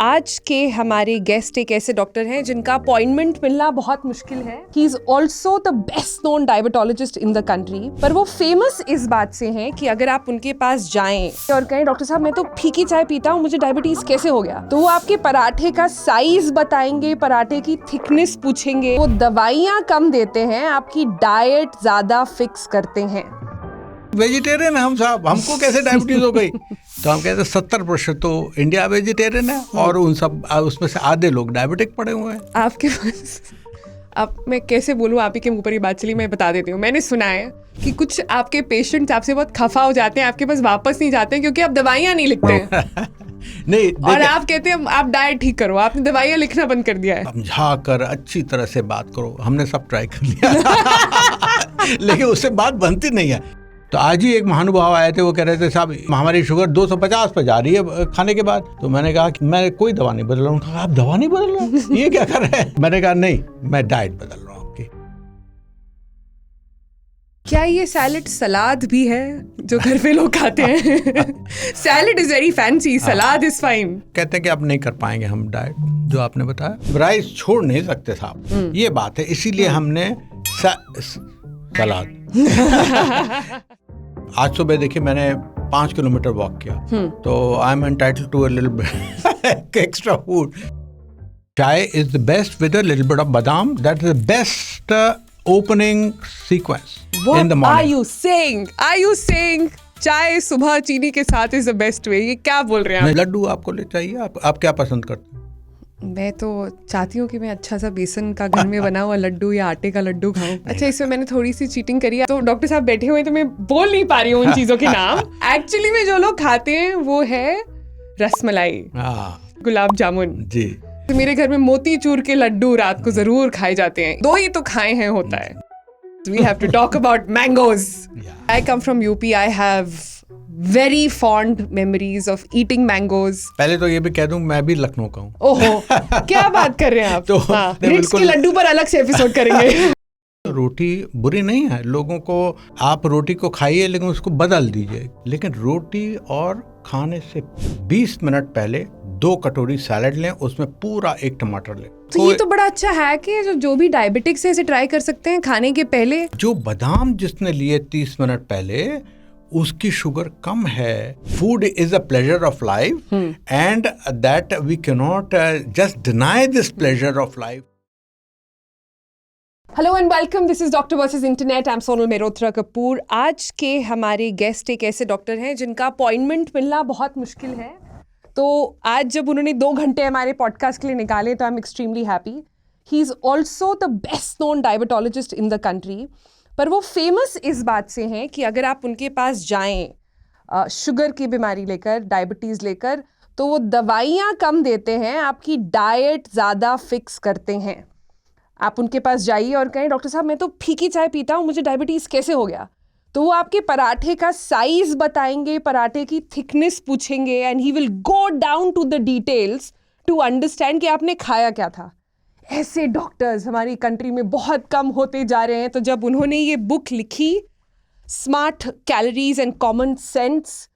आज के हमारे गेस्ट एक ऐसे डॉक्टर हैं जिनका अपॉइंटमेंट मिलना बहुत मुश्किल है। He is also the best known diabetologist in the country. पर वो फेमस इस बात से हैं कि अगर आप उनके पास जाएं और कहें डॉक्टर साहब मैं तो फीकी चाय पीता हूँ, मुझे डायबिटीज कैसे हो गया, तो वो आपके पराठे का साइज बताएंगे, पराठे की थिकनेस पूछेंगे, वो दवाइयाँ कम देते हैं, आपकी डाइट ज्यादा फिक्स करते हैं। वेजिटेरियन हम साहब, हमको कैसे डायबिटीज हो गई? तो हम कहते हैं 70% तो इंडिया वेजिटेरियन है और उन सब उसमें से आधे लोग डायबिटिक पड़े हुए हैं। आपके पास अब मैं कैसे बोलूँ, आप ही के ऊपर ही बात चली, मैं बता देती हूँ। मैंने सुना है कि कुछ आपके पेशेंट्स आपसे बहुत खफा हो जाते हैं, आपके पास वापस नहीं जाते हैं क्योंकि आप दवाइयाँ नहीं लिखते हैं। नहीं, और आप कहते हैं आप डाइट ठीक करो, आपने दवाइयाँ लिखना बंद कर दिया है। समझा कर अच्छी तरह से बात करो, हमने सब ट्राई कर लिया लेकिन उससे बात बनती नहीं है। तो आज ही एक महानुभाव आए थे, वो कह रहे थे साहब हमारी शुगर 250 पे जा रही है खाने के बाद। तो मैंने कहा कि मैं कोई दवा नहीं बदल रहा हूँ। कहा आप दवा नहीं बदल रहे हो, ये क्या कर रहे हैं? मैंने कहा नहीं, मैं डाइट बदल रहा हूँ आपकी। क्या ये सैलेड सलाद भी है जो घर पे लोग खाते हैं? Salad is very fancy, salad is fine. कहते हैं कि आप नहीं कर पाएंगे हम डाइट जो आपने बताया, राइस छोड़ नहीं सकते साहब, ये बात है। इसीलिए हमने सलाद आज सुबह देखिए मैंने 5 किलोमीटर वॉक किया, तो I am entitled to a little bit extra food. Chai is the best with a little bit of badam, that is the best opening sequence in the morning. Are you saying चाय सुबह चीनी के साथ is the best way? ये क्या बोल रहे हैं आप? लड्डू आपको ले चाहिए, आप क्या पसंद करते हैं? मैं तो चाहती हूँ कि मैं अच्छा सा बेसन का घर में बना हुआ लड्डू या आटे का लड्डू खाऊं। अच्छा, इसमें मैंने थोड़ी सी चीटिंग करी है, तो डॉक्टर साहब बैठे हुए तो मैं बोल नहीं पा रही हूँ उन चीजों के नाम। एक्चुअली में जो लोग खाते हैं वो है रसमलाई, गुलाब जामुन जी। तो मेरे घर में मोतीचूर के लड्डू रात को जरूर खाए जाते हैं। 2 ही तो खाए हैं होता है। We have to talk about mangoes. I come from UP. I have very fond memories of eating mangoes. पहले तो ये भी कह दूं मैं भी लखनऊ का हूँ। ओहो, क्या बात कर रहे हैं आप? तो रिट्स के लड्डू पर अलग से एपिसोड करेंगे। रोटी बुरी नहीं है, लोगों को आप रोटी को खाइए लेकिन उसको बदल दीजिए। लेकिन रोटी और खाने से 20 मिनट पहले 2 कटोरी सैलेड लें, उसमें पूरा 1 टमाटर लें। तो ये तो बड़ा अच्छा हैक है, जो भी डायबिटिक्स है इसे ट्राई कर सकते हैं खाने के पहले। जो बादाम जिसने लिए 30 मिनट पहले, उसकी शुगर कम है। Food is a pleasure of life and that we can not just deny this pleasure of life. Hello and welcome, this is doctor versus internet. I am Sonal Mehrotra Kapoor. आज के हमारे गेस्ट एक ऐसे डॉक्टर हैं जिनका अपॉइंटमेंट मिलना बहुत मुश्किल है। तो आज जब उन्होंने 2 घंटे हमारे पॉडकास्ट के लिए निकाले तो I am extremely happy. He is also the best known diabetologist in the country. पर वो फेमस इस बात से हैं कि अगर आप उनके पास जाएं शुगर की बीमारी लेकर, डायबिटीज़ लेकर, तो वो दवाइयाँ कम देते हैं, आपकी डाइट ज़्यादा फिक्स करते हैं। आप उनके पास जाइए और कहें डॉक्टर साहब मैं तो फीकी चाय पीता हूँ, मुझे डायबिटीज़ कैसे हो गया, तो वो आपके पराठे का साइज बताएंगे, पराठे की थिकनेस पूछेंगे, and he will go down to the details to understand कि आपने खाया क्या था। ऐसे डॉक्टर्स हमारी कंट्री में बहुत कम होते जा रहे हैं। तो जब उन्होंने ये बुक लिखी, smart calories and common sense,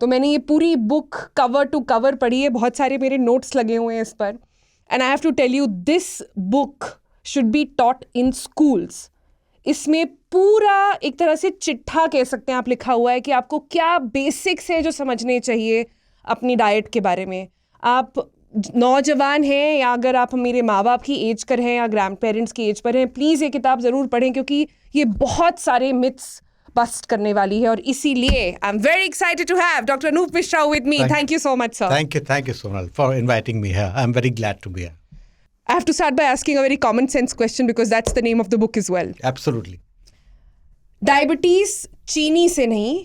तो मैंने ये पूरी बुक कवर टू कवर पढ़ी है, बहुत सारे मेरे नोट्स लगे हुए हैं इस पर। And I have to tell you, this book should be taught in schools. इसमें पूरा एक तरह से चिट्ठा कह सकते हैं आप लिखा हुआ है कि आपको क्या बेसिक्स है जो समझने चाहिए अपनी डाइट के बारे में। आप नौजवान हैं या अगर आप मेरे माँ बाप की एज पर हैं या ग्रैंड पेरेंट्स की एज पर हैं, प्लीज़ ये किताब ज़रूर पढ़ें क्योंकि ये बहुत सारे मिथ्स बस्ट करने वाली है। और इसीलिए I am very excited to have doctor Anoop Mishra with me. Thank you so much sir. Thank you Sonal for inviting me here. I am very glad to be here. I have to start by asking a very common sense question because that's the name of the book as well. Absolutely. Diabetes चीनी से नहीं,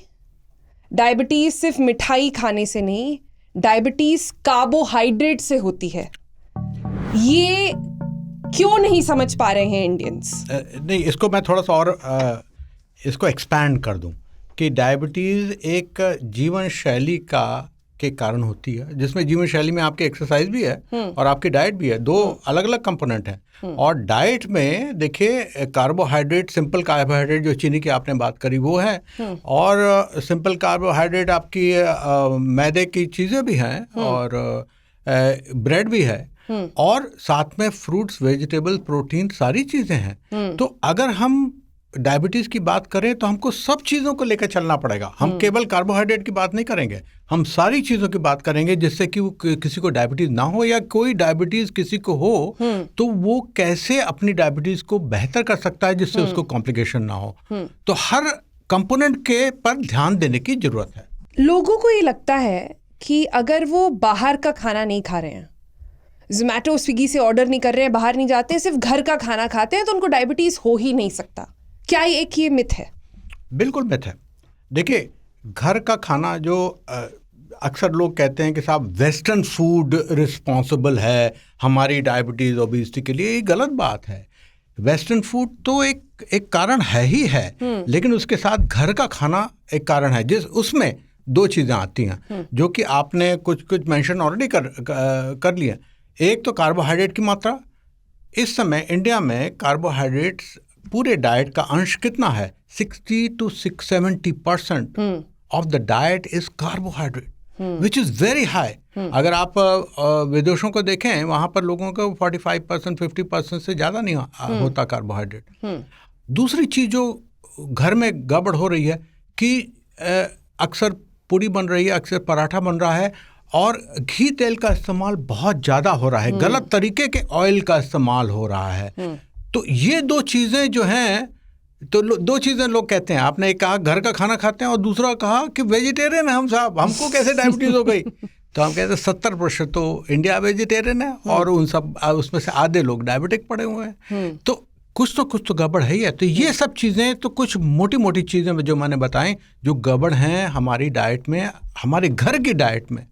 diabetes सिर्फ मिठाई खाने से नहीं, diabetes carbohydrate से होती है। ये क्यों नहीं समझ पा रहे हैं इंडियंस? नहीं, इसको मैं थोड़ा सा और इसको एक्सपैंड कर दूं कि डायबिटीज एक जीवन शैली के कारण होती है, जिसमें जीवन शैली में आपकी एक्सरसाइज भी है और आपकी डाइट भी है। 2 अलग अलग कंपोनेंट हैं। और डाइट में देखिए, कार्बोहाइड्रेट, सिंपल कार्बोहाइड्रेट जो चीनी की आपने बात करी वो है, और सिंपल कार्बोहाइड्रेट आपकी मैदे की चीज़ें भी हैं, और ब्रेड भी है और साथ में फ्रूट्स, वेजिटेबल, प्रोटीन, सारी चीज़ें हैं। तो अगर हम डायबिटीज़ की बात करें तो हमको सब चीज़ों को लेकर चलना पड़ेगा। हम केवल कार्बोहाइड्रेट की बात नहीं करेंगे, हम सारी चीज़ों की बात करेंगे जिससे कि किसी को डायबिटीज़ ना हो या कोई डायबिटीज़ किसी को हो तो वो कैसे अपनी डायबिटीज़ को बेहतर कर सकता है जिससे उसको कॉम्प्लिकेशन ना हो। तो हर कंपोनेंट के पर ध्यान देने की ज़रूरत है। लोगों को ये लगता है कि अगर वो बाहर का खाना नहीं खा रहे हैं, जोमेटो स्विगी से ऑर्डर नहीं कर रहे हैं, बाहर नहीं जाते, सिर्फ घर का खाना खाते हैं, तो उनको डायबिटीज़ हो ही नहीं सकता। क्या ये मिथ है? बिल्कुल मिथ है। देखिए, घर का खाना जो अक्सर लोग कहते हैं कि साहब वेस्टर्न फूड रिस्पॉन्सिबल है हमारी डायबिटीज़, ओबेसिटी के लिए, ये गलत बात है। वेस्टर्न फूड तो एक कारण है ही है, लेकिन उसके साथ घर का खाना एक कारण है, उसमें दो चीज़ें आती हैं जो कि आपने कुछ मेंशन ऑलरेडी कर लिया। एक तो कार्बोहाइड्रेट की मात्रा। इस समय इंडिया में कार्बोहाइड्रेट्स पूरे डाइट का अंश कितना है? 60 to 70% of the diet is carbohydrate, which is very high. अगर आप विदेशों को देखें, वहाँ पर लोगों को 45%, 50% से ज़्यादा नहीं होता कार्बोहाइड्रेट। दूसरी चीज़ जो घर में गड़बड़ हो रही है कि अक्सर पूड़ी बन रही है, अक्सर पराठा बन रहा है और घी तेल का इस्तेमाल बहुत ज़्यादा हो रहा है, गलत तरीके के ऑयल का इस्तेमाल हो रहा है। तो ये दो चीज़ें जो हैं, तो दो चीज़ें लोग कहते हैं। आपने एक कहा घर का खाना खाते हैं और दूसरा कहा कि वेजिटेरियन है हम साहब, हमको कैसे डायबिटीज़ हो गई? तो हम कहते हैं 70% तो इंडिया वेजिटेरियन है और उसमें से आधे लोग डायबिटिक पड़े हुए हैं। तो कुछ तो गड़बड़ है ही है। तो ये सब चीज़ें तो कुछ मोटी मोटी चीज़ें जो मैंने बताएं जो गड़बड़ हैं हमारी डाइट में, हमारे घर की डाइट में।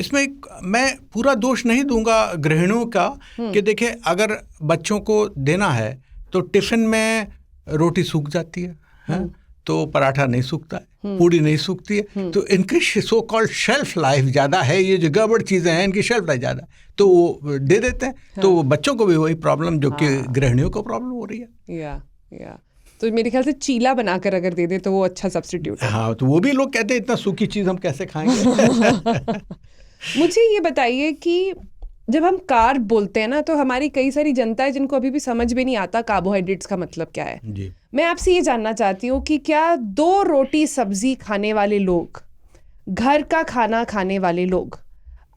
इसमें मैं पूरा दोष नहीं दूंगा गृहिणियों का कि देखिए, अगर बच्चों को देना है तो टिफ़िन में रोटी सूख जाती है, तो पराठा नहीं सूखता है, पूड़ी नहीं सूखती है, तो इनकी सो कॉल्ड शेल्फ लाइफ ज़्यादा है। ये जो गड़बड़ चीज़ें हैं इनकी शेल्फ लाइफ ज़्यादा, तो वो दे देते हैं। तो बच्चों को भी वही प्रॉब्लम जो कि गृहिणियों को प्रॉब्लम हो रही है। या तो मेरे ख्याल से चीला बनाकर अगर दे दे तो वो अच्छा सब्स्टिट्यूट है। हाँ, तो वो भी लोग कहते हैं इतना सूखी चीज़ हम कैसे खाएंगे। मुझे ये बताइए कि जब हम कार्ब बोलते हैं ना, तो हमारी कई सारी जनता है जिनको अभी भी समझ में नहीं आता कार्बोहाइड्रेट्स का मतलब क्या है। जी। मैं आपसे ये जानना चाहती हूँ कि क्या 2 रोटी सब्जी खाने वाले लोग, घर का खाना खाने वाले लोग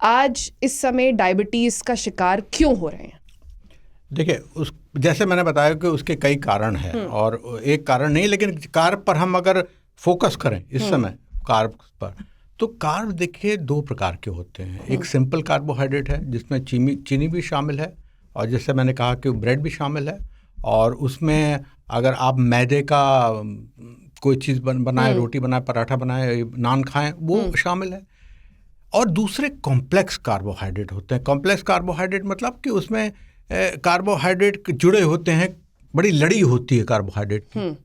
आज इस समय डायबिटीज़ का शिकार क्यों हो रहे हैं? देखिए, जैसे मैंने बताया कि उसके कई कारण हैं और एक कारण नहीं, लेकिन कार्ब पर हम अगर फोकस करें इस समय कार्ब पर, तो कार्ब देखिए 2 प्रकार के होते हैं। एक सिंपल कार्बोहाइड्रेट है जिसमें चीनी भी शामिल है, और जैसे मैंने कहा कि ब्रेड भी शामिल है, और उसमें अगर आप मैदे का कोई चीज़ बनाए, रोटी बनाए, पराठा बनाए, नान खाएं, वो शामिल है। और दूसरे कॉम्प्लेक्स कार्बोहाइड्रेट होते हैं। कॉम्प्लेक्स कार्बोहाइड्रेट मतलब कि उसमें कार्बोहाइड्रेट जुड़े होते हैं, बड़ी लड़ी होती है कार्बोहाइड्रेट की,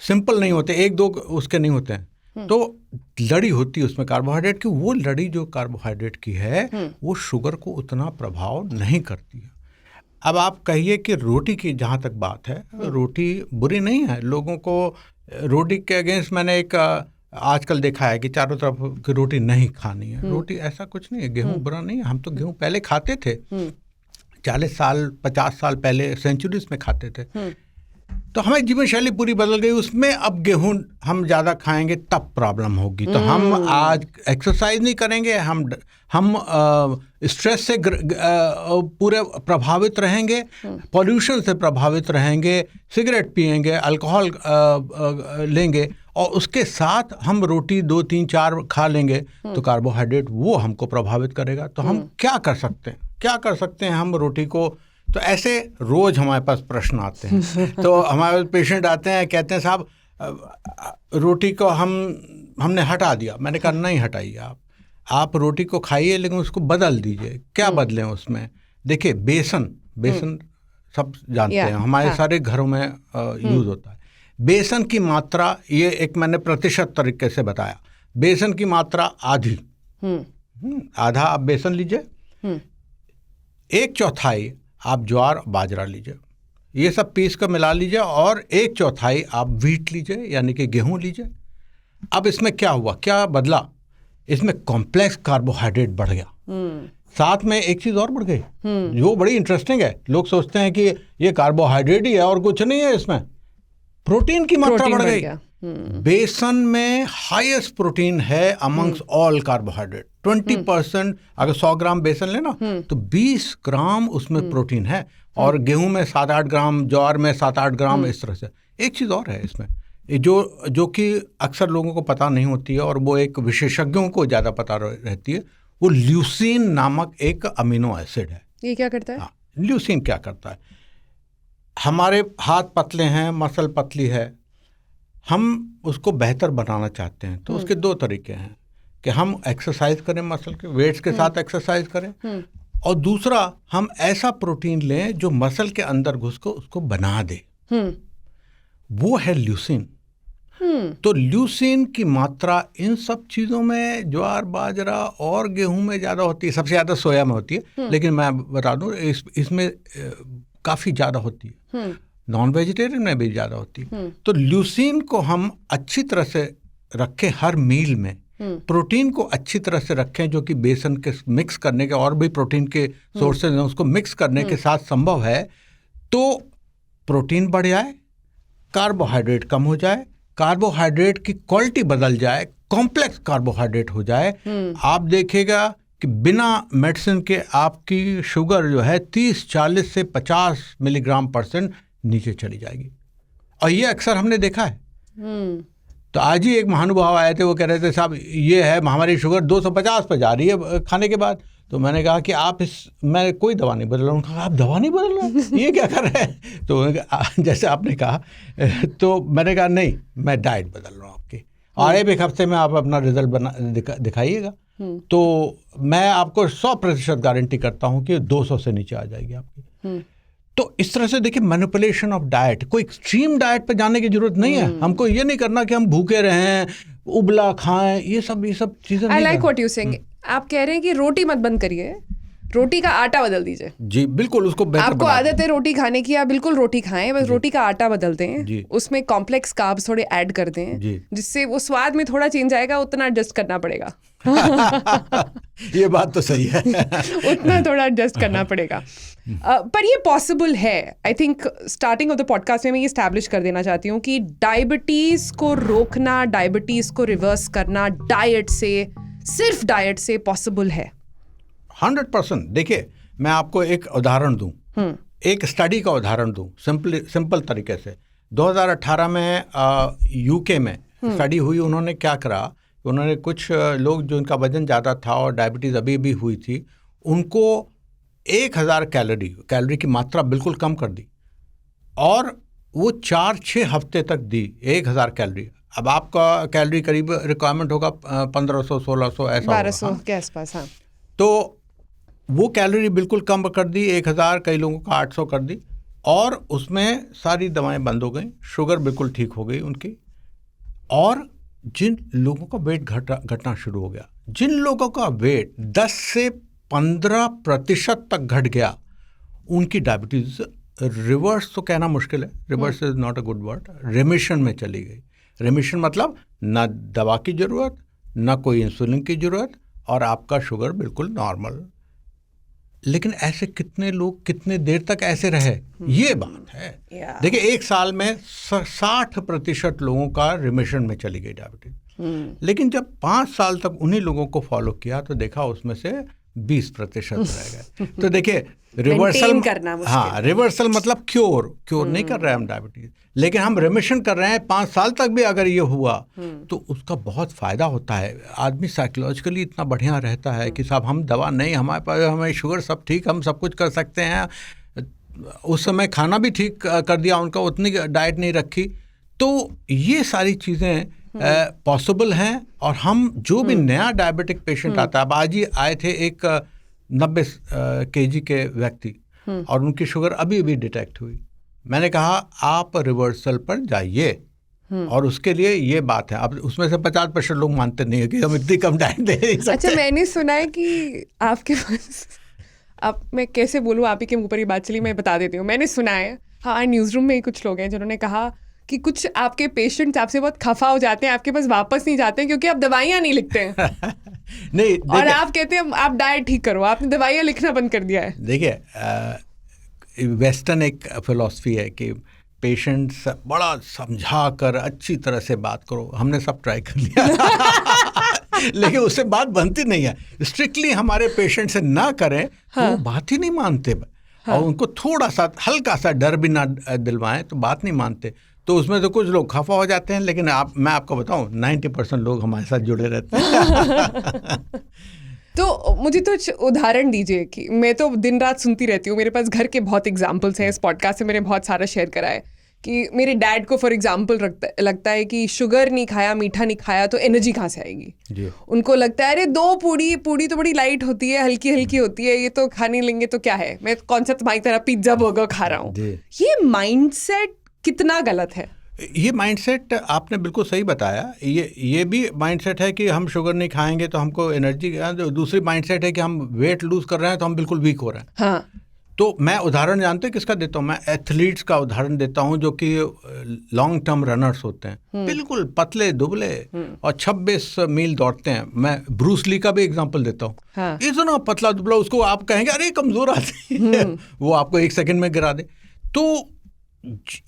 सिंपल नहीं होते, 1-2 उसके नहीं होते हैं, तो लड़ी होती है उसमें कार्बोहाइड्रेट की। वो लड़ी जो कार्बोहाइड्रेट की है वो शुगर को उतना प्रभाव नहीं करती है। अब आप कहिए कि रोटी की जहाँ तक बात है, रोटी बुरी नहीं है। लोगों को रोटी के अगेंस्ट मैंने एक आजकल देखा है कि चारों तरफ की रोटी नहीं खानी है। रोटी ऐसा कुछ नहीं है, गेहूँ बुरा नहीं है। हम तो गेहूँ पहले खाते थे, 40 साल 50 साल पहले सेंचुरीज में खाते थे। तो हमारी जीवन शैली पूरी बदल गई, उसमें अब गेहूं हम ज़्यादा खाएंगे तब प्रॉब्लम होगी। तो हम आज एक्सरसाइज नहीं करेंगे, हम स्ट्रेस से पूरे प्रभावित रहेंगे, पॉल्यूशन से प्रभावित रहेंगे, सिगरेट पिएंगे, अल्कोहल लेंगे, और उसके साथ हम रोटी 2, 3, 4 खा लेंगे, तो कार्बोहाइड्रेट वो हमको प्रभावित करेगा। तो हम क्या कर सकते हैं हम रोटी को? तो ऐसे रोज़ हमारे पास प्रश्न आते हैं। तो हमारे पेशेंट आते हैं, कहते हैं साहब रोटी को हमने हटा दिया। मैंने कहा नहीं हटाइए, आप रोटी को खाइए, लेकिन उसको बदल दीजिए। क्या बदलें उसमें? देखिए, बेसन सब जानते हैं, हमारे सारे घरों में यूज़ होता है। बेसन की मात्रा, ये एक मैंने प्रतिशत तरीके से बताया, बेसन की मात्रा आधी, आधा आप बेसन लीजिए, 1/4 आप ज्वार बाजरा लीजिए, ये सब पीस कर मिला लीजिए, और 1/4 आप व्हीट लीजिए, यानी कि गेहूं लीजिए। अब इसमें क्या हुआ, क्या बदला? इसमें कॉम्प्लेक्स कार्बोहाइड्रेट बढ़ गया। साथ में एक चीज और बढ़ गई जो बड़ी इंटरेस्टिंग है। लोग सोचते हैं कि ये कार्बोहाइड्रेट ही है और कुछ नहीं है इसमें, प्रोटीन की मात्रा बढ़ गई। बेसन में हाईएस्ट प्रोटीन है अमंग्स ऑल कार्बोहाइड्रेट। 20%, अगर 100 ग्राम बेसन लेना तो 20 ग्राम उसमें प्रोटीन है, और गेहूं में 7-8 ग्राम, ज्वार में 7-8 ग्राम, इस तरह से। एक चीज और है इसमें जो कि अक्सर लोगों को पता नहीं होती है, और वो एक विशेषज्ञों को ज़्यादा पता रहती है। वो ल्यूसीन नामक एक अमीनो एसिड है। ये क्या करता है? हाँ, ल्यूसीन क्या करता है? हमारे हाथ पतले हैं, मसल पतली है, हम उसको बेहतर बनाना चाहते हैं, तो उसके 2 तरीके हैं कि हम एक्सरसाइज करें, मसल के वेट्स के साथ एक्सरसाइज करें, और दूसरा हम ऐसा प्रोटीन लें जो मसल के अंदर घुस को उसको बना दे, वो है ल्यूसीन। तो ल्यूसीन की मात्रा इन सब चीज़ों में, ज्वार, बाजरा और गेहूं में ज़्यादा होती है। सबसे ज़्यादा सोया में होती है, लेकिन मैं बता दूं इसमें काफ़ी ज़्यादा होती है। नॉन वेजिटेरियन में भी ज़्यादा होती है। तो ल्यूसीन को हम अच्छी तरह से रखें हर मील में, प्रोटीन को अच्छी तरह से रखें, जो कि बेसन के मिक्स करने के और भी प्रोटीन के सोर्सेज हैं, उसको मिक्स करने के साथ संभव है, तो प्रोटीन बढ़ जाए, कार्बोहाइड्रेट कम हो जाए, कार्बोहाइड्रेट की क्वालिटी बदल जाए, कॉम्प्लेक्स कार्बोहाइड्रेट हो जाए। आप देखिएगा कि बिना मेडिसिन के आपकी शुगर जो है 30-40 से 50 मिलीग्राम% नीचे चली जाएगी, और ये अक्सर हमने देखा है। तो आज ही एक महानुभाव आए थे, वो कह रहे थे साहब ये है हमारी शुगर 250 पर जा रही है खाने के बाद। तो मैंने कहा कि मैं कोई दवा नहीं बदल रहा हूँ। आप दवा नहीं बदल रहे, ये क्या कर रहे हैं? तो जैसे आपने कहा, तो मैंने कहा नहीं, मैं डाइट बदल रहा हूँ आपकी, और एक हफ्ते में आप अपना रिजल्ट दिखाइएगा। तो मैं आपको 100% गारंटी करता हूँ कि 200 से नीचे आ जाएगी आपकी। तो इस तरह से देखिए, मैनिपुलेशन ऑफ डाइट, कोई एक्सट्रीम डाइट पे जाने की जरूरत नहीं है। हमको ये नहीं करना कि हम भूखे रहें, उबला खाएं, ये सब चीजें। I like what you saying. आप कह रहे हैं कि रोटी मत बंद करिए, रोटी का आटा बदल दीजिए। जी बिल्कुल, उसको बेहतर आपको आदत है रोटी खाने की, आप बिल्कुल रोटी खाएं, बस रोटी का आटा बदलते हैं, उसमें कॉम्प्लेक्स कार्ब्स थोड़े ऐड करते हैं, जिससे वो स्वाद में थोड़ा चेंज आएगा, उतना एडजस्ट करना पड़ेगा। ये बात तो सही है। उतना थोड़ा एडजस्ट करना पड़ेगा। पर ये पॉसिबल है। I think starting of the podcast में मैं ये एस्टैब्लिश कर देना चाहती हूँ कि डायबिटीज को रोकना, डायबिटीज को रिवर्स करना डाइट से, सिर्फ डाइट से पॉसिबल है। 100%। देखिए, मैं आपको एक उदाहरण दूं, एक स्टडी का उदाहरण दूं, सिंपल तरीके से। 2018 में यूके में स्टडी हुई। उन्होंने क्या करा, उन्होंने कुछ लोग जो इनका वजन ज़्यादा था और डायबिटीज़ अभी भी हुई थी, उनको 1000 कैलोरी की मात्रा बिल्कुल कम कर दी, और वो 4-6 हफ्ते तक दी 1000 कैलोरी। अब आपका कैलोरी करीब रिक्वायरमेंट होगा 1500-1600 ऐसा 1200 के आसपास। हाँ, तो वो कैलोरी बिल्कुल कम कर दी, 1000, कई लोगों का 800 कर दी, और उसमें सारी दवाएं बंद हो गई, शुगर बिल्कुल ठीक हो गई उनकी। और जिन लोगों का वेट घटना शुरू हो गया, जिन लोगों का वेट 10 से 15% तक घट गया, उनकी डायबिटीज रिवर्स तो कहना मुश्किल है, reverse is not a good word, रेमिशन में चली गई। रेमिशन मतलब ना दवा की ज़रूरत, ना कोई इंसुलिन की ज़रूरत, और आपका शुगर बिल्कुल नॉर्मल। लेकिन ऐसे कितने लोग कितने देर तक ऐसे रहे, ये बात है। देखिए, 1 साल में 60% लोगों का रिमिशन में चली गई डायबिटीज। लेकिन जब 5 साल तक उन्हीं लोगों को फॉलो किया तो देखा उसमें से 20% रह गए। तो देखिए, रिवर्सल करना मुश्किल। हाँ, रिवर्सल मतलब क्योर नहीं कर रहे हैं हम डायबिटीज, लेकिन हम रिमिशन कर रहे हैं 5 साल तक भी। अगर ये हुआ तो उसका बहुत फ़ायदा होता है। आदमी साइकोलॉजिकली इतना बढ़िया रहता है कि साहब हम दवा नहीं, हमारे पास हमें शुगर सब ठीक, हम सब कुछ कर सकते हैं। उस समय खाना भी ठीक कर दिया उनका, उतनी डाइट नहीं रखी। तो ये सारी चीज़ें पॉसिबल हैं। और हम जो भी नया डायबिटिक पेशेंट आता है, अब आज ही आए थे एक 90 kg के व्यक्ति, और उनकी शुगर अभी भी डिटेक्ट हुई। मैंने कहा आप रिवर्सल पर जाइए, और उसके लिए ये बात है। अब उसमें से 50% लोग मानते नहीं है कि हम इतनी कम डाइट दे नहीं सकते। अच्छा, मैंने सुना है कि आपके पास, अब मैं कैसे बोलूँ, आप ही के मुँह पर ये बात चली, मैं बता देती हूँ। मैंने सुना है, हाँ, न्यूज़ रूम में ही कुछ लोग हैं जिन्होंने कहा कि कुछ आपके पेशेंट्स आपसे बहुत खफा हो जाते हैं, आपके पास वापस नहीं जाते हैं क्योंकि आप दवाइयाँ नहीं लिखते हैं। नहीं, और आप कहते हैं आप डाइट ठीक करो, आपने दवाइयाँ लिखना बंद कर दिया है। देखिए, वेस्टर्न एक फिलॉसफी है कि पेशेंट से बड़ा समझा कर अच्छी तरह से बात करो। हमने सब ट्राई कर लिया लेकिन उससे बात बनती नहीं है। स्ट्रिक्टली हमारे पेशेंट से ना करें तो वो बात ही नहीं मानते। और उनको थोड़ा सा हल्का सा डर भी ना दिलवाएं तो बात नहीं मानते। तो उसमें तो कुछ लोग खफा हो जाते हैं, लेकिन मैं आपको बताऊं 90% लोग हमारे साथ जुड़े रहते हैं। तो मुझे तो उदाहरण दीजिए कि मैं तो दिन रात सुनती रहती हूँ, मेरे पास घर के बहुत एग्जाम्पल्स हैं, इस पॉडकास्ट से मैंने बहुत सारा शेयर करा है कि मेरे डैड को फॉर एग्जाम्पल लगता है कि शुगर नहीं खाया, मीठा नहीं खाया तो एनर्जी कहाँ से आएगी जी। उनको लगता है अरे 2 पूड़ी तो बड़ी लाइट होती है, हल्की हल्की होती है, ये तो खा नहीं लेंगे तो क्या है, मैं कौन सा तुम्हारी तरह पिज्जा बर्गर खा रहा हूँ। ये माइंडसेट कितना गलत है? ये माइंडसेट आपने बिल्कुल सही बताया। ये भी माइंडसेट है कि हम शुगर नहीं खाएंगे तो हमको एनर्जी। दूसरी माइंडसेट है कि हम वेट लूज कर रहे हैं तो हम बिल्कुल वीक हो रहे हैं। हाँ। तो मैं उदाहरण जानते हैं किसका देता हूँ? मैं एथलीट्स का उदाहरण देता हूँ जो कि लॉन्ग टर्म रनर्स होते हैं, बिल्कुल पतले दुबले और 26 मील दौड़ते हैं। मैं ब्रूस ली का भी एग्जांपल देता हूँ। हाँ। इतना पतला दुबला, उसको आप कहेंगे अरे कमजोर आदमी है, वो आपको 1 सेकंड में गिरा दे। तो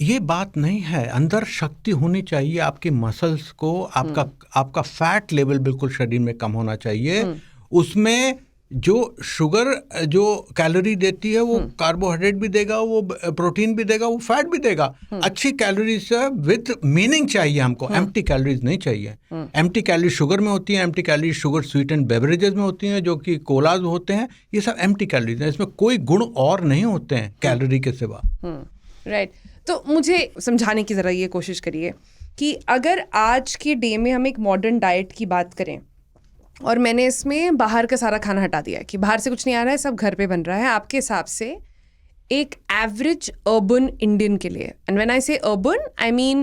ये बात नहीं है। अंदर शक्ति होनी चाहिए, आपकी मसल्स को, आपका फैट लेवल बिल्कुल शरीर में कम होना चाहिए। उसमें जो शुगर जो कैलोरी देती है वो कार्बोहाइड्रेट भी देगा, वो प्रोटीन भी देगा, वो फैट भी देगा। अच्छी कैलोरीज विद मीनिंग चाहिए हमको, एम्प्टी कैलोरीज नहीं चाहिए। एम्प्टी कैलोरी शुगर में होती है, empty calorie sugar sweetened beverages में होती हैं जो कि कोलाज होते हैं। ये सब एम्प्टी कैलोरीज हैं, इसमें कोई गुण और नहीं होते हैं कैलोरी के सिवा। राइट। तो मुझे समझाने की ज़रा ये कोशिश करिए कि अगर आज के डे में हम एक मॉडर्न डाइट की बात करें और मैंने इसमें बाहर का सारा खाना हटा दिया है कि बाहर से कुछ नहीं आ रहा है, सब घर पे बन रहा है, आपके हिसाब से एक एवरेज अर्बन इंडियन के लिए, एंड व्हेन आई से urban I mean,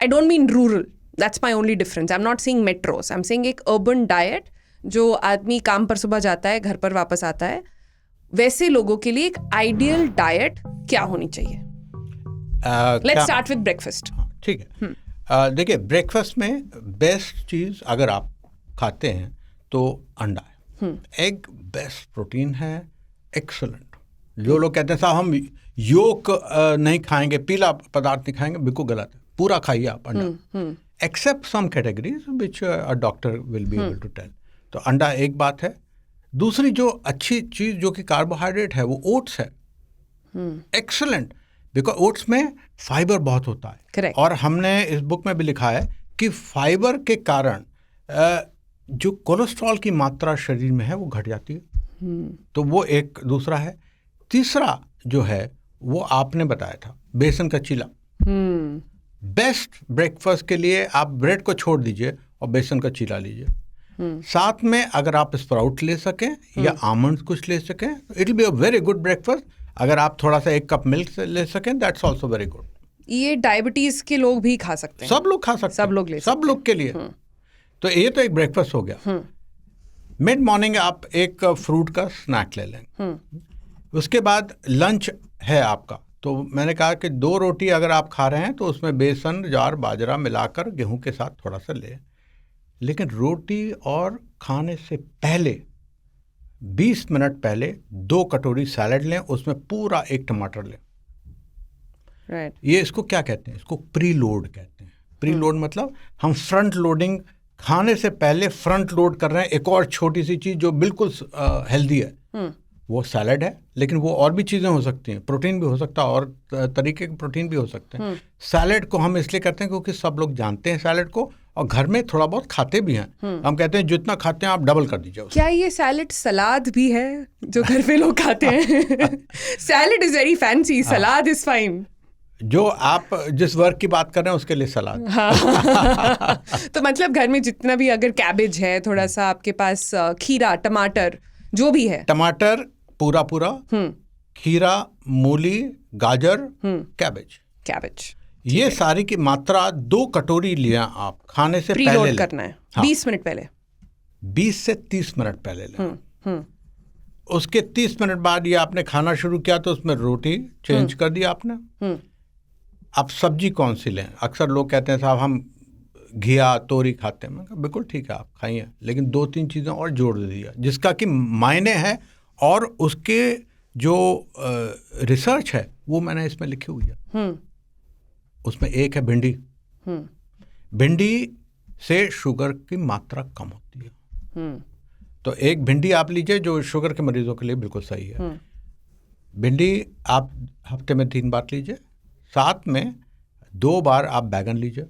I don't mean rural, that's my only difference, I am not saying metros, I am saying एक अर्बन डाइट जो आदमी काम पर सुबह जाता है, घर पर वापस आता है, वैसे लोगों के लिए एक आइडियल डाइट क्या होनी चाहिए? Let's start with breakfast. ठीक है। देखिए, ब्रेकफास्ट में बेस्ट चीज़ अगर आप खाते हैं तो अंडा है। एग बेस्ट प्रोटीन है, एक्सलेंट। जो लोग कहते हैं साहब हम योक नहीं खाएंगे, पीला पदार्थ नहीं खाएंगे, बिल्कुल गलत है। पूरा खाइए आप अंडा, except some categories which a doctor will be able to tell. तो अंडा एक बात है। दूसरी जो अच्छी चीज़ जो कि कार्बोहाइड्रेट है वो ओट्स है, एक्सलेंट, बिकॉज ओट्स में फाइबर बहुत होता है। Correct. और हमने इस बुक में भी लिखा है कि फाइबर के कारण जो कोलेस्ट्रॉल की मात्रा शरीर में है वो घट जाती है। तो वो एक दूसरा है। तीसरा जो है वो आपने बताया था, बेसन का चीला। बेस्ट ब्रेकफास्ट के लिए आप ब्रेड को छोड़ दीजिए और बेसन का चीला लीजिए। साथ में अगर आप स्प्राउट ले सकें या आमंड्स कुछ ले सकें, it will be a very good breakfast. अगर आप थोड़ा सा 1 कप मिल्क ले सकें, दैट्स ऑल्सो वेरी गुड। ये डायबिटीज के लोग भी खा सकते हैं? सब लोग खा सकते हैं, सब लोग ले सकते हैं, सब लोग के लिए। तो ये तो एक ब्रेकफास्ट हो गया। मिड मॉर्निंग आप एक फ्रूट का स्नैक ले लेंगे। उसके बाद लंच है आपका। तो मैंने कहा कि 2 रोटी अगर आप खा रहे हैं तो उसमें बेसन, ज्वार, बाजरा मिलाकर गेहूं के साथ थोड़ा सा लें। लेकिन रोटी और खाने से पहले 20 मिनट पहले 2 कटोरी सैलड लें, उसमें पूरा 1 टमाटर लें। Right. ये इसको क्या कहते हैं? इसको प्री लोड कहते हैं। प्री लोड मतलब हम फ्रंट लोडिंग, खाने से पहले फ्रंट लोड कर रहे हैं। एक और छोटी सी चीज़ जो बिल्कुल हेल्दी है वो सैलड है, लेकिन वो और भी चीज़ें हो सकती हैं, प्रोटीन भी हो सकता है और तरीके के प्रोटीन भी हो सकते हैं। सैलड को हम इसलिए करते हैं क्योंकि सब लोग जानते हैं सैलड को, और घर में थोड़ा बहुत खाते भी हैं। हम कहते हैं जितना खाते हैं आप डबल कर दीजिए। क्या ये सैलड सलाद भी है जो घर पे लोग खाते हैं? Salad is very fancy, salad is fine. जो आप जिस वर्क की बात कर रहे हैं उसके लिए सलाद। हाँ। तो मतलब घर में जितना भी अगर कैबेज है, थोड़ा सा आपके पास खीरा, टमाटर, जो भी है, टमाटर पूरा, खीरा, मूली, गाजर, कैबेज, ये सारी की मात्रा 2 कटोरी लिया आप खाने से पहले प्रीलोड करना है। हाँ। 20 मिनट पहले, 20 से 30 मिनट पहले लें। उसके 30 मिनट बाद ये आपने खाना शुरू किया तो उसमें रोटी चेंज कर दिया आपने। आप सब्जी कौन सी लें? अक्सर लोग कहते हैं साहब हम घिया तोरी खाते हैं। मैं कहा बिल्कुल ठीक है, आप खाइए, लेकिन 2-3 चीज़ें और जोड़ दीजिए जिसका कि मायने है, और उसके जो रिसर्च है वो मैंने इसमें लिखी हुई है। उसमें एक है भिंडी। भिंडी से शुगर की मात्रा कम होती है। तो एक भिंडी आप लीजिए जो शुगर के मरीजों के लिए बिल्कुल सही है। भिंडी आप हफ्ते में 3 बार लीजिए, साथ में 2 बार आप बैगन लीजिए,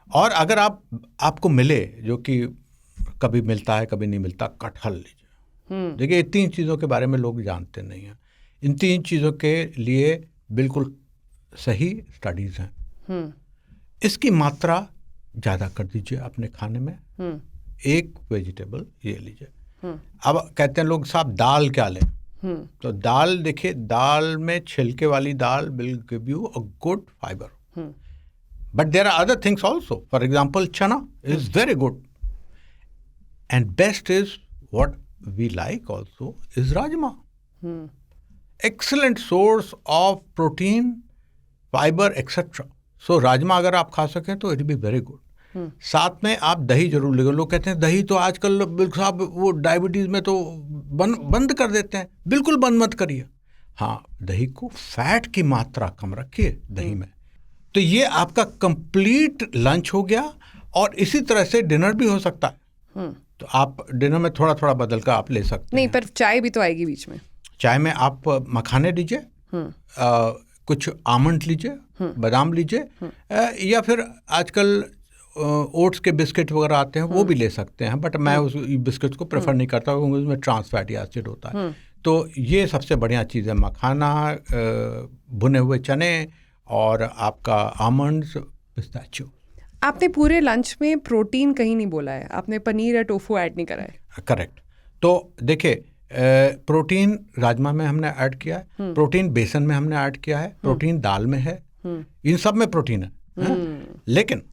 और अगर आपको मिले, जो कि कभी मिलता है कभी नहीं मिलता, कटहल लीजिए। देखिए, ये 3 चीज़ों के बारे में लोग जानते नहीं हैं। इन 3 चीज़ों के लिए बिल्कुल सही स्टडीज़ हैं। इसकी मात्रा ज़्यादा कर दीजिए अपने खाने में। एक वेजिटेबल ये लीजिए। अब कहते हैं लोग साहब दाल क्या लें? तो दाल, देखिए, दाल में छिलके वाली dal will give you a good fibre, but there are other things also. For example chana is very good, and best is what we like also is rajma. Excellent source of protein, fibre etcetera. So rajma अगर आप खा सकें तो it be very good. साथ में आप दही जरूर लेंगे। लोग कहते हैं दही तो आजकल बिल्कुल साहब वो डायबिटीज़ में तो बंद कर देते हैं। बिल्कुल बंद मत करिए। हाँ, दही को फैट की मात्रा कम रखिए दही में। तो ये आपका कंप्लीट लंच हो गया, और इसी तरह से डिनर भी हो सकता है। तो आप डिनर में थोड़ा थोड़ा बदल कर आप ले सकते हैं। नहीं, पर चाय भी तो आएगी बीच में। चाय में आप मखाने लीजिए, कुछ आमंड लीजिए, बादाम लीजिए, या फिर आजकल ओट्स के बिस्किट वगैरह आते हैं, वो भी ले सकते हैं। बट मैं उस बिस्किट को प्रेफर नहीं करता क्योंकि उसमें ट्रांस फैटी एसिड होता है। तो ये सबसे बढ़िया चीज़ है, मखाना, भुने हुए चने, और आपका आमंड्स, पिस्ताचियो। आपने पूरे लंच में प्रोटीन कहीं नहीं बोला है, आपने पनीर या टोफू ऐड नहीं करा है। करेक्ट। तो देखिए, प्रोटीन राजमा में हमने ऐड किया है, प्रोटीन बेसन में हमने ऐड किया है, प्रोटीन दाल में है, इन सब में प्रोटीन है। लेकिन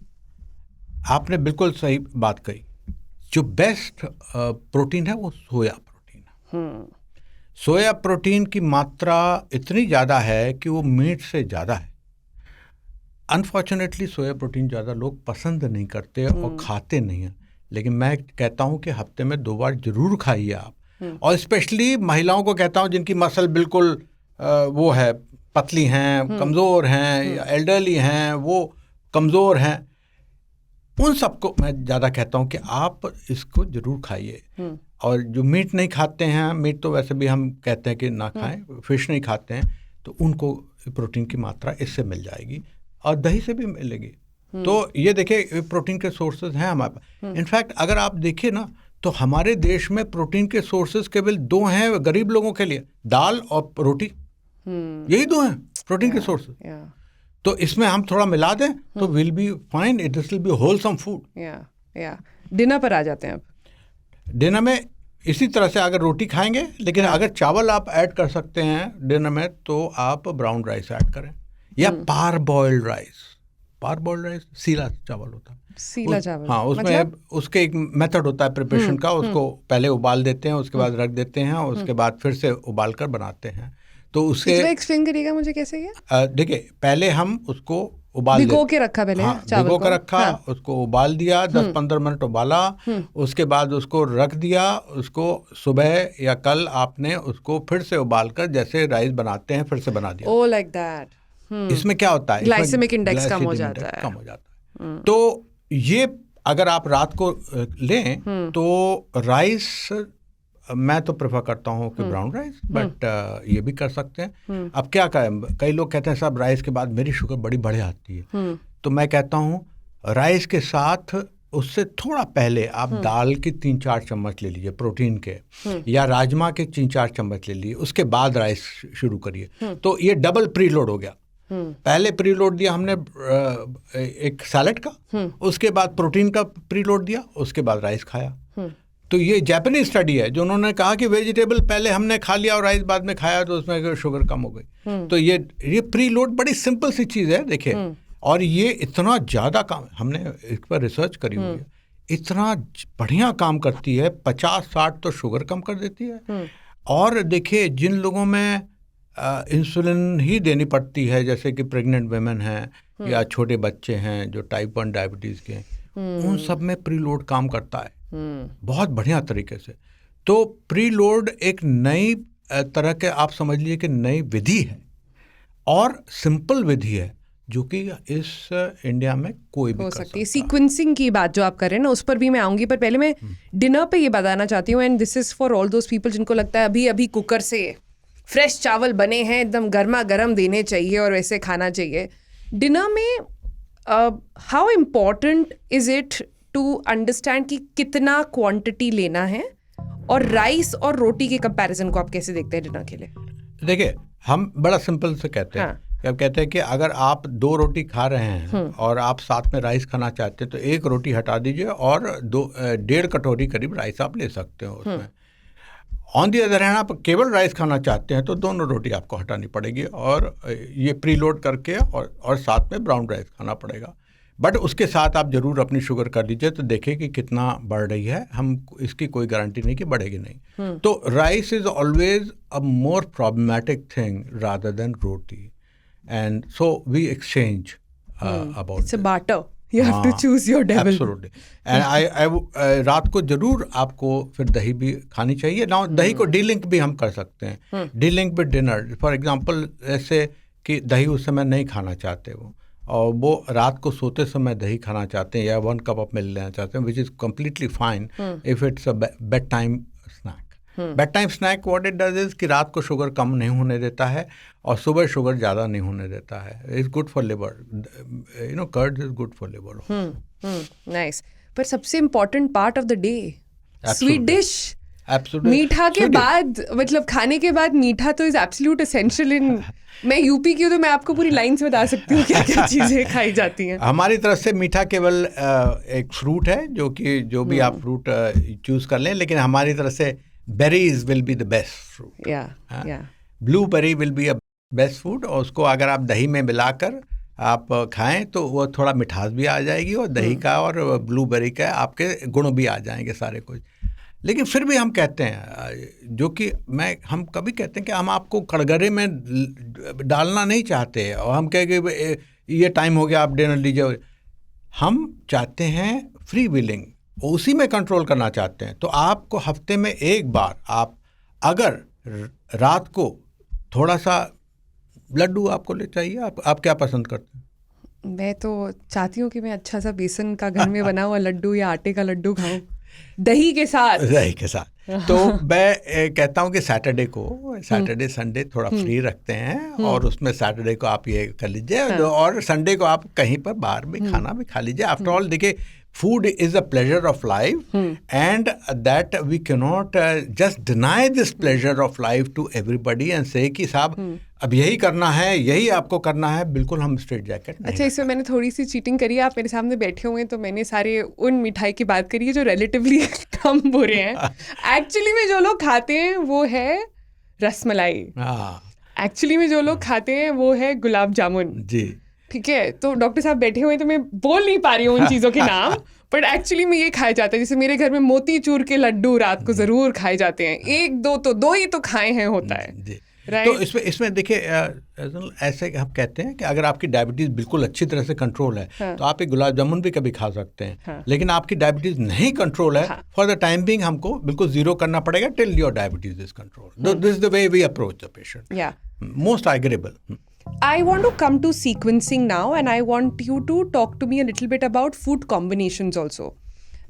आपने बिल्कुल सही बात कही, जो बेस्ट प्रोटीन है वो सोया प्रोटीन है। सोया प्रोटीन की मात्रा इतनी ज़्यादा है कि वो मीट से ज़्यादा है। अनफॉर्चुनेटली सोया प्रोटीन ज़्यादा लोग पसंद नहीं करते और खाते नहीं हैं, लेकिन मैं कहता हूँ कि हफ्ते में 2 बार ज़रूर खाइए आप। और स्पेशली महिलाओं को कहता हूँ जिनकी मसल बिल्कुल वो है, पतली हैं, कमज़ोर हैं, या एल्डरली हैं, वो कमज़ोर हैं, उन सबको मैं ज़्यादा कहता हूँ कि आप इसको ज़रूर खाइए। और जो मीट नहीं खाते हैं, मीट तो वैसे भी हम कहते हैं कि ना खाएं, फिश नहीं खाते हैं, तो उनको प्रोटीन की मात्रा इससे मिल जाएगी, और दही से भी मिलेगी। तो ये देखिए, प्रोटीन के सोर्सेज हैं हमारे पास। इनफैक्ट अगर आप देखिए ना, तो हमारे देश में प्रोटीन के सोर्सेज केवल 2 हैं गरीब लोगों के लिए, दाल और रोटी। यही 2 हैं प्रोटीन के सोर्सेज। तो इसमें हम थोड़ा मिला दें तो will be fine, this will be wholesome food. Dinner पर आ जाते हैं अब। डिनर में इसी तरह से अगर रोटी खाएंगे, लेकिन अगर चावल आप ऐड कर सकते हैं डिनर में, तो आप ब्राउन राइस ऐड करें, या पार बॉइल्ड राइस। पार बॉइल्ड राइस सीला चावल होता है। सीला चावल, हाँ, उसमें मतलब? उसके एक मेथड होता है प्रिपरेशन का। उसको पहले उबाल देते हैं, उसके बाद रख देते हैं, और उसके बाद फिर से उबाल कर बनाते हैं। तो उससे एक्सप्लेन करिएगा मुझे कैसे ये। देखिए, पहले हम उसको उबाल भिगो के रखा, पहले चावल भिगो के रखा, उसको उबाल दिया, 10-15 मिनट उबाला, उसके बाद उसको रख दिया। उसको सुबह या कल आपने उसको फिर से उबाल कर जैसे राइस बनाते हैं फिर से बना दिया। ओह, लाइक दैट। इसमें क्या होता है, ग्लाइसेमिक इंडेक्स कम हो जाता है। तो ये अगर आप रात को लें तो राइस मैं तो प्रेफर करता हूँ कि ब्राउन राइस, बट ये भी कर सकते हैं। अब क्या करें, कई लोग कहते हैं साहब राइस के बाद मेरी शुगर बड़ी बढ़ जाती है। तो मैं कहता हूँ राइस के साथ उससे थोड़ा पहले आप दाल की 3-4 चम्मच ले लीजिए प्रोटीन के, या राजमा के 3-4 चम्मच ले लीजिए, उसके बाद राइस शुरू करिए। तो ये डबल प्रीलोड हो गया। पहले प्रीलोड दिया हमने एक सैलेड का, उसके बाद प्रोटीन का प्रीलोड दिया, उसके बाद राइस खाया। तो ये जापानीज स्टडी है जो उन्होंने कहा कि वेजिटेबल पहले हमने खा लिया और राइस बाद में खाया, तो उसमें शुगर कम हो गई। तो ये प्रीलोड बड़ी सिंपल सी चीज़ है, देखिए। और ये इतना ज़्यादा काम, हमने इस पर रिसर्च करी हुई है, इतना बढ़िया काम करती है। 50-60 तो शुगर कम कर देती है। और देखिए, जिन लोगों में इंसुलिन ही देनी पड़ती है, जैसे कि प्रेग्नेंट वेमेन हैं या छोटे बच्चे हैं जो टाइप 1 डायबिटीज़ के, उन सब में प्रीलोड काम करता है बहुत बढ़िया तरीके से। तो प्रीलोड एक नई तरह के, आप समझ लीजिए कि नई विधि है और सिंपल विधि है जो कि इस इंडिया में कोई भी हो कर सकती है। सकता। सीक्वेंसिंग की बात जो आप कर रहे हैं ना, उस पर भी मैं आऊंगी, पर पहले मैं डिनर पे ये बताना चाहती हूँ, and this is for all those people जिनको लगता है अभी अभी कुकर से फ्रेश चावल बने हैं, एकदम गर्मा गर्म देने चाहिए और वैसे खाना चाहिए। डिनर में how important is it to understand कि कितना क्वांटिटी लेना है, और राइस और रोटी के कंपैरिजन को आप कैसे देखते हैं डिनर के लिए? देखिए, हम बड़ा सिंपल से कहते हैं कि अब कहते हैं कि अगर आप 2 रोटी खा रहे हैं और आप साथ में राइस खाना चाहते हैं तो 1 रोटी हटा दीजिए और 1.5 कटोरी करीब राइस आप ले सकते हो उसमें। ऑन दी अदर हैंड, आप केवल राइस खाना चाहते हैं तो दोनों रोटी आपको हटानी पड़ेगी और ये प्रीलोड करके और साथ में ब्राउन राइस खाना पड़ेगा। बट उसके साथ आप ज़रूर अपनी शुगर कर लीजिए तो देखें कि कितना बढ़ रही है। हम इसकी कोई गारंटी नहीं कि बढ़ेगी नहीं। तो rice is always a more problematic thing rather than roti, and so we exchange about it's a barter, you have to choose your devil. Absolutely. And I रात को जरूर आपको फिर दही भी खानी चाहिए ना। दही को डीलिंक भी हम कर सकते हैं, delink with dinner. For example, ऐसे कि दही उस समय नहीं खाना चाहते वो, और वो रात को सोते समय दही खाना चाहते हैं या 1 कप ऑफ मिल्क लेना चाहते हैं, which is completely fine if it's a bedtime snack. Bedtime snack what it does is कि रात को शुगर कम नहीं होने देता है और सुबह शुगर ज़्यादा नहीं होने देता है। It's good for liver, you know, curd is good for liver. Nice. पर सबसे important part of the day, sweet dish. Absolutely. मीठा के Sweet बाद, मतलब खाने के बाद मीठा तो इज एब्सोल्यूट एसेंशियल इन। मैं यूपी की हूँ तो मैं आपको पूरी लाइंस बता सकती हूँ क्या क्या चीज़ें खाई जाती हैं। हमारी तरफ से मीठा केवल एक फ्रूट है, जो भी आप फ्रूट चूज कर लें, लेकिन हमारी तरफ से berries will be the best fruit. या blueberry will be a best food, और उसको अगर आप दही में मिलाकर आप खाएं तो वो थोड़ा मिठास भी आ जाएगी और दही का और ब्लूबेरी का आपके गुण भी आ जाएंगे सारे कुछ। लेकिन फिर भी हम कहते हैं, जो कि हम कभी कहते हैं कि हम आपको कड़गरे में डालना नहीं चाहते और हम कहें कि ये टाइम हो गया आप डिनर लीजिए। हम चाहते हैं फ्री विलिंग, उसी में कंट्रोल करना चाहते हैं। तो आपको हफ्ते में 1 बार आप अगर रात को थोड़ा सा लड्डू आपको ले चाहिए, आप क्या पसंद करते हैं? मैं तो चाहती हूँ कि मैं अच्छा सा बेसन का घर में बना हुआ लड्डू या आटे का लड्डू खाऊं दही के साथ। तो मैं कहता हूँ कि सैटरडे संडे थोड़ा फ्री रखते हैं और उसमें सैटरडे को आप ये कर लीजिए और संडे को आप कहीं पर बाहर भी खाना भी खा लीजिए। आफ्टर ऑल देखिए, food is a pleasure of life and that we cannot just deny this pleasure of life to everybody and say कि साहब अब यही करना है, यही आपको करना है। बिल्कुल हम स्ट्रेट जैकेट नहीं। अच्छा, इसमें मैंने थोड़ी सी चीटिंग करी है। आप मेरे सामने बैठे हुए हैं तो मैंने सारे उन मिठाई की बात करी है जो रिलेटिवली कम बुरे हैं। एक्चुअली में जो लोग खाते हैं वो है रसमलाई। एक्चुअली में जो लोग खाते हैं वो है गुलाब जामुन जी। ठीक है, तो डॉक्टर साहब बैठे हुए हैं तो मैं बोल नहीं पा रही हूँ उन चीज़ों के नाम, बट एक्चुअली में ये खाए जाते हैं। जैसे मेरे घर में मोतीचूर के लड्डू रात को ज़रूर खाए जाते हैं, 1-2 तो 2 ही तो खाए हैं होता है। तो इसमें देखिए, ऐसे हम कहते हैं कि अगर आपकी डायबिटीज़ बिल्कुल अच्छी तरह से कंट्रोल है तो आप एक गुलाब जामुन भी कभी खा सकते हैं। लेकिन आपकी डायबिटीज़ नहीं कंट्रोल है, फॉर द टाइम बिंग हमको बिल्कुल जीरो करना पड़ेगा till your diabetes is control. This is the way we approach the patient, most agreeable. I want to come to sequencing now and I want you to talk to me a little bit about food combinations also.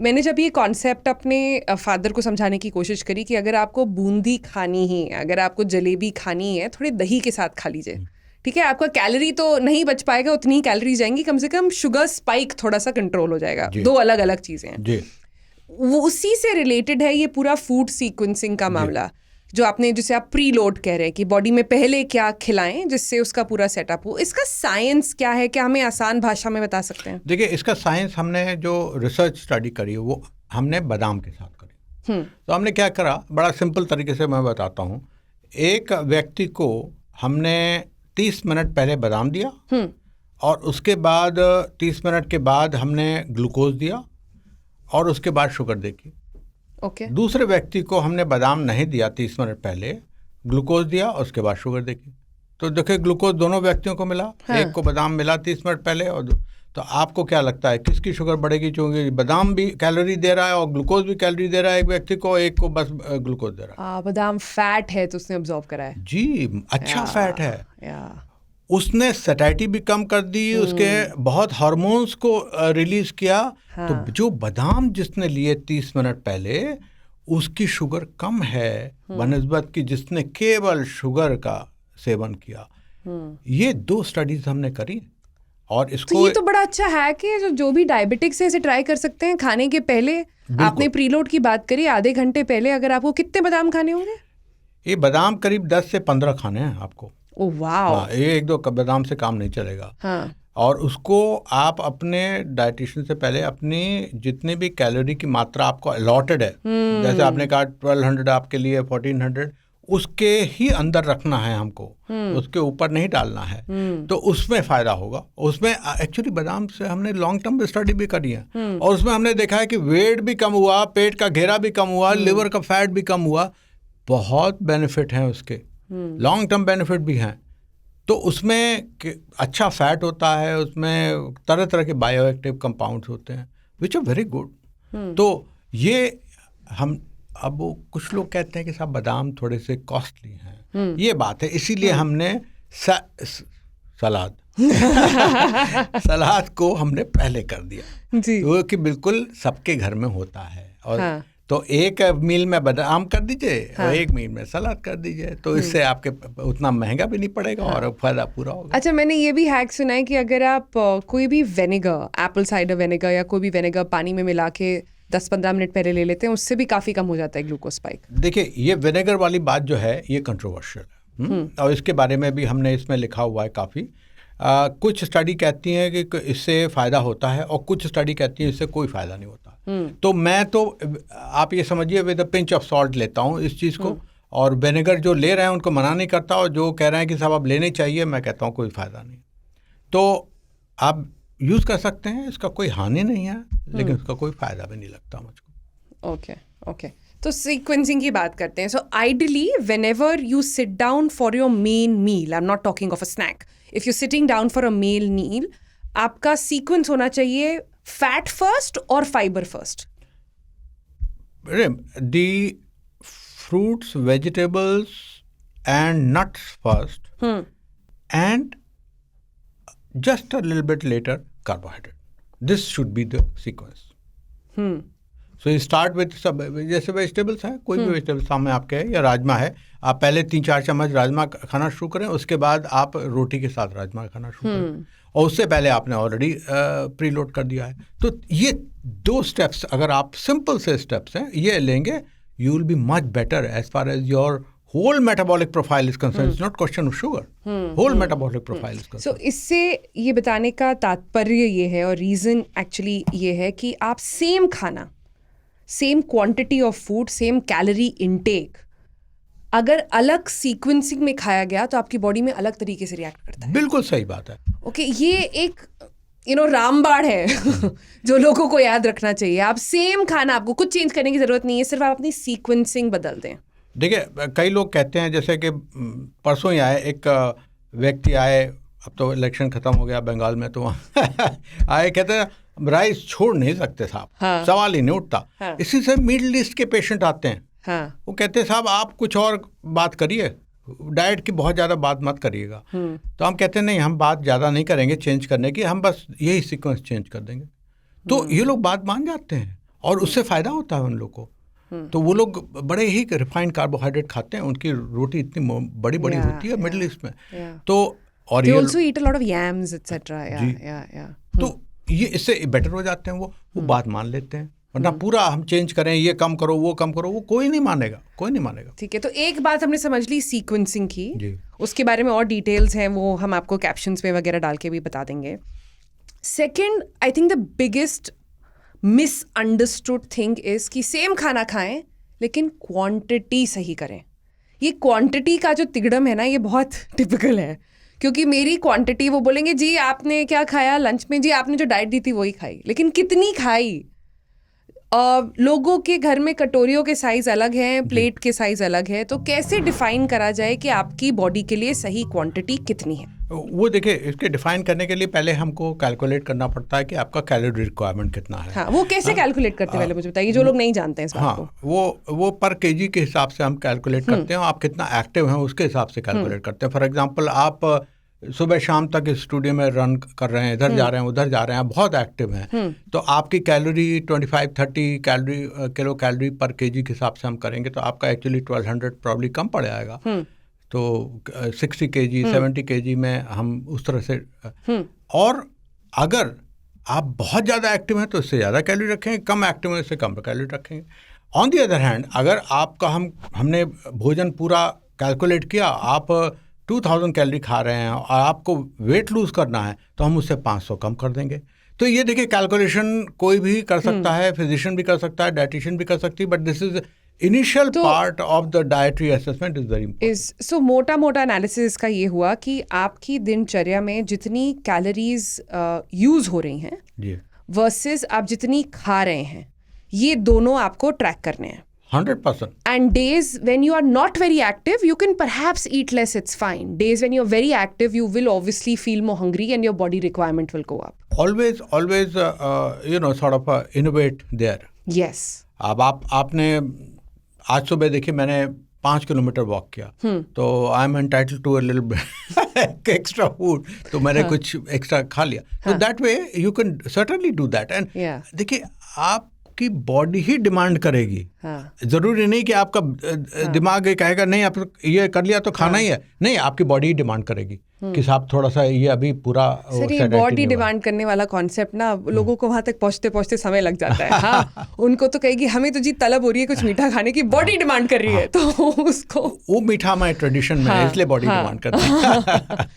मैंने जब ये concept अपने father को समझाने की कोशिश करी कि अगर आपको बूंदी खानी है, अगर आपको जलेबी खानी है, थोड़े दही के साथ खा लीजिए, ठीक है, आपका कैलोरी तो नहीं बच पाएगा, उतनी ही कैलोरी जाएंगी, कम से कम शुगर स्पाइक थोड़ा सा कंट्रोल हो जाएगा। 2 अलग अलग चीज़ें हैं, वो उसी से रिलेटेड है ये पूरा फूड सीक्वेंसिंग का मामला जो आपने, जिसे आप प्री लोड कह रहे हैं कि बॉडी में पहले क्या खिलाएं जिससे उसका पूरा सेटअप हो। इसका साइंस क्या है, क्या हमें आसान भाषा में बता सकते हैं? देखिए, इसका साइंस हमने जो रिसर्च स्टडी करी वो हमने बादाम के साथ करी। तो हमने क्या करा, बड़ा सिंपल तरीके से मैं बताता हूँ। एक व्यक्ति को हमने 30 मिनट पहले बादाम दिया और उसके बाद 30 मिनट के बाद हमने ग्लूकोज दिया और उसके बाद शुगर देखी। Okay. दूसरे व्यक्ति को हमने बादाम नहीं दिया 30 मिनट पहले, ग्लूकोज दिया, उसके बाद शुगर देखी, तो देखिए ग्लूकोज दोनों व्यक्तियों को मिला। हाँ। एक को बादाम मिला 30 मिनट पहले, और तो आपको क्या लगता है किसकी शुगर बढ़ेगी? क्योंकि बादाम भी कैलोरी दे रहा है और ग्लूकोज भी कैलोरी दे रहा है एक व्यक्ति को, एक को बस ग्लूकोज दे रहा है। बादाम फैट है तो उसने अब्जॉर्ब करा है जी, अच्छा फैट है। उसने सैटिस्फैक्शन भी कम कर दी, उसके बहुत हार्मोन्स को रिलीज किया। हाँ। तो जो बादाम जिसने लिए 30 मिनट पहले, उसकी शुगर कम है बनिस्बत की जिसने केवल शुगर का सेवन किया। ये 2 स्टडीज हमने करी। और इसको तो ये तो बड़ा अच्छा है कि जो भी डायबिटिक्स है इसे ट्राई कर सकते हैं खाने के पहले। आपने प्रीलोड की बात करी, आधे घंटे पहले अगर आपको कितने बादाम खाने होंगे? ये बादाम करीब 10 से 15 खाने हैं आपको। ओह वाव। हाँ, ये 1-2 बादाम से काम नहीं चलेगा। हाँ। और उसको आप अपने डाइटिशियन से पहले अपनी जितनी भी कैलोरी की मात्रा आपको अलॉटेड है, जैसे आपने कहा 1200 आपके लिए 1400, उसके ही अंदर रखना है हमको, उसके ऊपर नहीं डालना है। तो उसमें फ़ायदा होगा। उसमें एक्चुअली बादाम से हमने लॉन्ग टर्म स्टडी भी करी है, और उसमें हमने देखा है कि वेट भी कम हुआ, पेट का घेरा भी कम हुआ, लिवर का फैट भी कम हुआ। बहुत बेनिफिट हैं उसके, लॉन्ग टर्म बेनिफिट भी हैं। तो उसमें अच्छा फैट होता है, उसमें तरह तरह के बायोएक्टिव कंपाउंड्स होते हैं विच आर वेरी गुड। तो ये हम अब वो कुछ लोग कहते हैं कि साहब बादाम थोड़े से कॉस्टली हैं, ये बात है, इसीलिए हमने सलाद सलाद को हमने पहले कर दिया जी, वो कि बिल्कुल सबके घर में होता है। और हाँ। तो एक मील में बादाम कर दीजिए, हाँ। और एक मील में सलाद कर दीजिए, तो इससे आपके उतना महंगा भी नहीं पड़ेगा, हाँ। और फायदा पूरा होगा। अच्छा, मैंने ये भी हैक सुना है कि अगर आप कोई भी विनेगर, एप्पल साइडर विनेगर या कोई भी विनेगर पानी में मिला के 10-15 मिनट पहले ले लेते हैं, उससे भी काफ़ी कम हो जाता है ग्लूकोज स्पाइक। देखिए, ये विनेगर वाली बात जो है ये कंट्रोवर्शियल है, और इसके बारे में भी हमने इसमें लिखा हुआ है काफ़ी। कुछ स्टडी कहती हैं कि इससे फ़ायदा होता है, और कुछ स्टडी कहती है इससे कोई फ़ायदा नहीं होता। तो मैं तो आप ये समझिए with a pinch of salt लेता हूँ इस चीज़ को, और विनेगर जो ले रहे हैं उनको मना नहीं करता, और जो कह रहे हैं कि साहब आप लेने चाहिए, मैं कहता हूँ कोई फ़ायदा नहीं। तो आप यूज़ कर सकते हैं, इसका कोई हानि नहीं है, लेकिन उसका कोई फ़ायदा भी नहीं लगता मुझको। ओके। तो सीक्वेंसिंग की बात करते हैं। So ideally whenever you sit down for your main meal, I am not talking of a snack, if you sitting down for a main meal, आपका सीक्वेंस होना चाहिए फैट फर्स्ट और fibre first. The fruits, vegetables and nuts first, and just a little bit later carbohydrate. This should be the sequence. So you start with सब, जैसे vegetables हैं, कोई भी vegetable सामने आपके है या राजमा है, आप पहले 3-4 चम्मच राजमा खाना शुरू करें, उसके बाद आप रोटी के साथ राजमा खाना शुरू करें, और उससे पहले आपने ऑलरेडी प्रीलोड कर दिया है। तो ये 2 स्टेप्स अगर आप सिंपल से स्टेप्स हैं ये लेंगे, you will be much better as far as your whole metabolic profile is concerned. It's not question of sugar. Whole metabolic profile is concerned. So इससे ये बताने का तात्पर्य ये है, और रीज़न एक्चुअली ये है कि आप सेम खाना, same quantity of food, same calorie intake अगर अलग सीक्वेंसिंग में खाया गया तो आपकी बॉडी में अलग तरीके से रिएक्ट करता है। बिल्कुल सही बात है। ओके, ये एक रामबाण है जो लोगों को याद रखना चाहिए। आप सेम खाना, आपको कुछ चेंज करने की ज़रूरत नहीं है, सिर्फ आप अपनी सीक्वेंसिंग बदल दें। देखिए, कई लोग कहते हैं, जैसे कि परसों ही आए एक व्यक्ति आए, अब तो इलेक्शन ख़त्म हो गया बंगाल में, तो आए, कहते हैं राइस छोड़ नहीं सकते साहब, हाँ। सवाल ही नहीं उठता। हाँ। इसी से मिडिल ईस्ट के पेशेंट आते हैं, हाँ। वो कहते हैं साहब आप कुछ और बात करिए, डाइट की बहुत ज़्यादा बात मत करिएगा। तो हम कहते हैं नहीं, हम बात ज़्यादा नहीं करेंगे चेंज करने की, हम बस यही सीक्वेंस चेंज कर देंगे। तो ये लोग बात मान जाते हैं, और उससे फ़ायदा होता है उन लोग को। तो वो लोग बड़े ही रिफाइंड कार्बोहाइड्रेट खाते हैं, उनकी रोटी इतनी बड़ी बड़ी होती है मिडिल ईस्ट में। तो और they also eat a lot of yams etc. तो ये इससे बेटर हो जाते हैं, वो बात मान लेते हैं। वरना पूरा हम चेंज करें, ये कम करो, वो कम करो, वो कोई नहीं मानेगा। ठीक है, तो एक बात हमने समझ ली सीक्वेंसिंग की, उसके बारे में और डिटेल्स हैं वो हम आपको कैप्शंस में वगैरह डाल के भी बता देंगे। Second, I think the biggest misunderstood thing is कि सेम खाना खाएं लेकिन क्वांटिटी सही करें। ये क्वांटिटी का जो तिगड़म है ना, ये बहुत टिपिकल है, क्योंकि मेरी क्वांटिटी, वो बोलेंगे जी आपने क्या खाया लंच में, जी आपने जो डाइट दी थी वही खाई, लेकिन कितनी खाई? लोगों के घर में कटोरियों के साइज अलग हैं, प्लेट के साइज अलग है, तो कैसे डिफाइन करा जाए कि आपकी बॉडी के लिए सही क्वांटिटी कितनी है? वो देखिए, इसके डिफाइन करने के लिए पहले हमको कैलकुलेट करना पड़ता है कि आपका कैलोरी रिक्वायरमेंट कितना है। हाँ, वो कैसे कैलकुलेट करते हैं पहले मुझे बताइए, जो लोग नहीं जानते हैं इस बात को। हाँ, वो पर केजी के हिसाब से हम कैलकुलेट करते हैं, आप कितना एक्टिव हैं उसके हिसाब से कैलकुलेट करते हैं। फॉर एग्जांपल, आप सुबह शाम तक इस स्टूडियो में रन कर रहे हैं, इधर जा रहे हैं उधर जा रहे हैं, बहुत एक्टिव हैं, तो आपकी कैलोरी 25-30 किलो कैलोरी पर केजी के हिसाब से हम करेंगे तो आपका एक्चुअली 1200 प्रॉब्ली कम पड़ जाएगा। तो 60 kg 70 kg में हम उस तरह से, और अगर आप बहुत ज़्यादा एक्टिव हैं तो इससे ज़्यादा कैलोरी रखेंगे, कम एक्टिव हैं इससे कम कैलोरी रखेंगे। ऑन दी अदर हैंड, अगर आपका हमने भोजन पूरा कैलकुलेट किया, आप 2000 कैलोरी खा रहे हैं और आपको वेट लूज करना है तो हम उससे 500 कम कर देंगे। तो ये देखिए, कैलकुलेशन कोई भी कर सकता है, फिजिशियन भी कर सकता है, डाइटिशियन भी कर सकती है, but this is initial part of the dietary assessment is very important. So मोटा एनालिसिस का ये हुआ कि आपकी दिनचर्या में जितनी कैलोरीज यूज हो रही हैं जी वर्सेस आप जितनी खा रहे हैं, ये दोनों आपको ट्रैक करने हैं 100%. And days when you are not very active, you can perhaps eat less, it's fine. Days when you're very active, you will obviously feel more hungry and your body requirement will go up. Always sort of innovate there. Yes. अब आपने आज सुबह देखिए, मैंने 5 kilometre walk किया, तो I am entitled to a little extra food, तो मैंने कुछ एक्स्ट्रा खा लिया, तो that way you can certainly do that. And देखिए, आपकी बॉडी ही डिमांड करेगी। जरूरी नहीं कि आपका दिमाग ये कहेगा नहीं आप ये कर लिया तो खाना ही है, नहीं, आपकी बॉडी ही डिमांड करेगी कि साहब थोड़ा सा ये अभी पूरा। सर, ये बॉडी डिमांड करने वाला कॉन्सेप्ट ना लोगों को वहां तक पहुंचते पहुंचते समय लग जाता है। हाँ, उनको तो कहेगी हमें तो जी तलब हो रही है कुछ मीठा खाने की, बॉडी डिमांड कर रही है, तो उसको वो मीठा हमारे ट्रेडिशन में है, इसलिए बॉडी डिमांड करती है।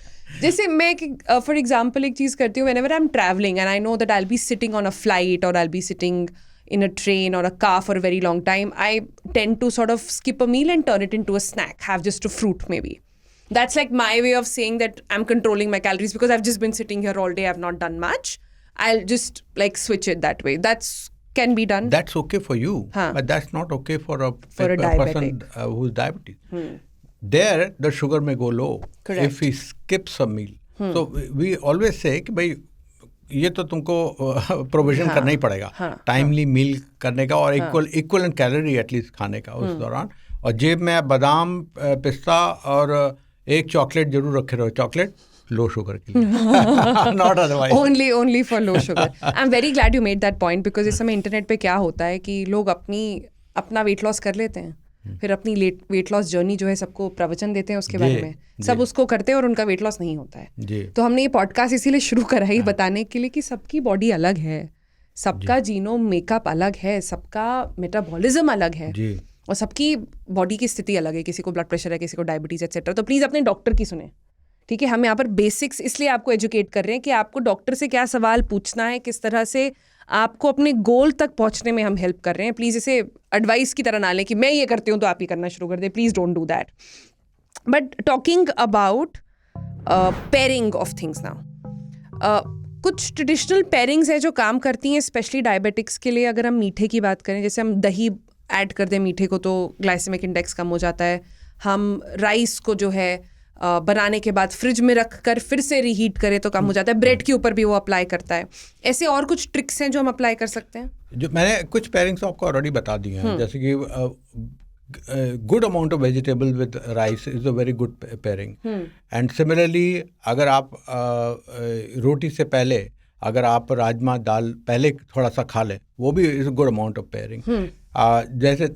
जैसे मैं फॉर एग्जाम्पल एक चीज करती हूँ, whenever I am travelling and I know that I will be sitting on a flight और I will be sitting in a train or a car for a very long time, I tend to sort of skip a meal and turn it into a snack, have just a fruit maybe. That's like my way of saying that I'm controlling my calories because I've just been sitting here all day, I've not done much. I'll just like switch it that way. That's can be done. That's okay for you, but that's not okay for a person who's diabetes. There the sugar may go low. Correct. If he skips a meal. So we always say कि भाई ये तो तुमको provision करना ही पड़ेगा, timely मील करने का और इक्वल कैलोरी एटलीस्ट खाने का उस दौरान, और जेब में बादाम, पिस्ता और एक चॉकलेट जरूर रखे रहो, चॉकलेट लो शुगर के लिए, not otherwise, only for low sugar. I am very glad you made that point, because इस समय इंटरनेट पे क्या होता है कि लोग अपना वेट लॉस कर लेते हैं, फिर अपनी वेट लॉस जर्नी जो है सबको प्रवचन देते हैं उसके बारे में, सब उसको करते हैं और उनका वेट लॉस नहीं होता है। तो हमने ये पॉडकास्ट इसीलिए शुरू करा ही बताने के लिए कि सबकी बॉडी अलग है, सबका जीनोम मेकअप अलग है, सबका मेटाबॉलिज्म अलग है, और सबकी बॉडी की स्थिति अलग है, किसी को ब्लड प्रेशर है, किसी को डायबिटीज एक्सेट्रा। तो प्लीज़ अपने डॉक्टर की सुने, ठीक है? हम यहाँ पर बेसिक्स इसलिए आपको एजुकेट कर रहे हैं कि आपको डॉक्टर से क्या सवाल पूछना है, किस तरह से आपको अपने गोल तक पहुंचने में हम हेल्प कर रहे हैं। प्लीज़ इसे एडवाइस की तरह ना लें कि मैं ये करती हूँ तो आप ही करना शुरू कर दें, please don't do that. But talking about pairing of things now, कुछ ट्रेडिशनल पेयरिंग्स हैं जो काम करती हैं स्पेशली डायबिटिक्स के लिए। अगर हम मीठे की बात करें, जैसे हम दही ऐड कर दें मीठे को तो ग्लाइसेमिक इंडेक्स कम हो जाता है। हम राइस को जो है बनाने के बाद फ्रिज में रख कर फिर से रीहीट करें तो कम हो जाता है। ब्रेड के ऊपर भी वो अप्लाई करता है। ऐसे और कुछ ट्रिक्स हैं जो हम अप्लाई कर सकते हैं? जो मैंने कुछ पेयरिंग्स आपको ऑलरेडी बता दी हैं, जैसे कि good amount of vegetable with rice is a very good pairing. And similarly अगर आप रोटी से पहले अगर आप राजमा दाल पहले थोड़ा सा खा लें, वो भी is a good amount of pairing. जैसे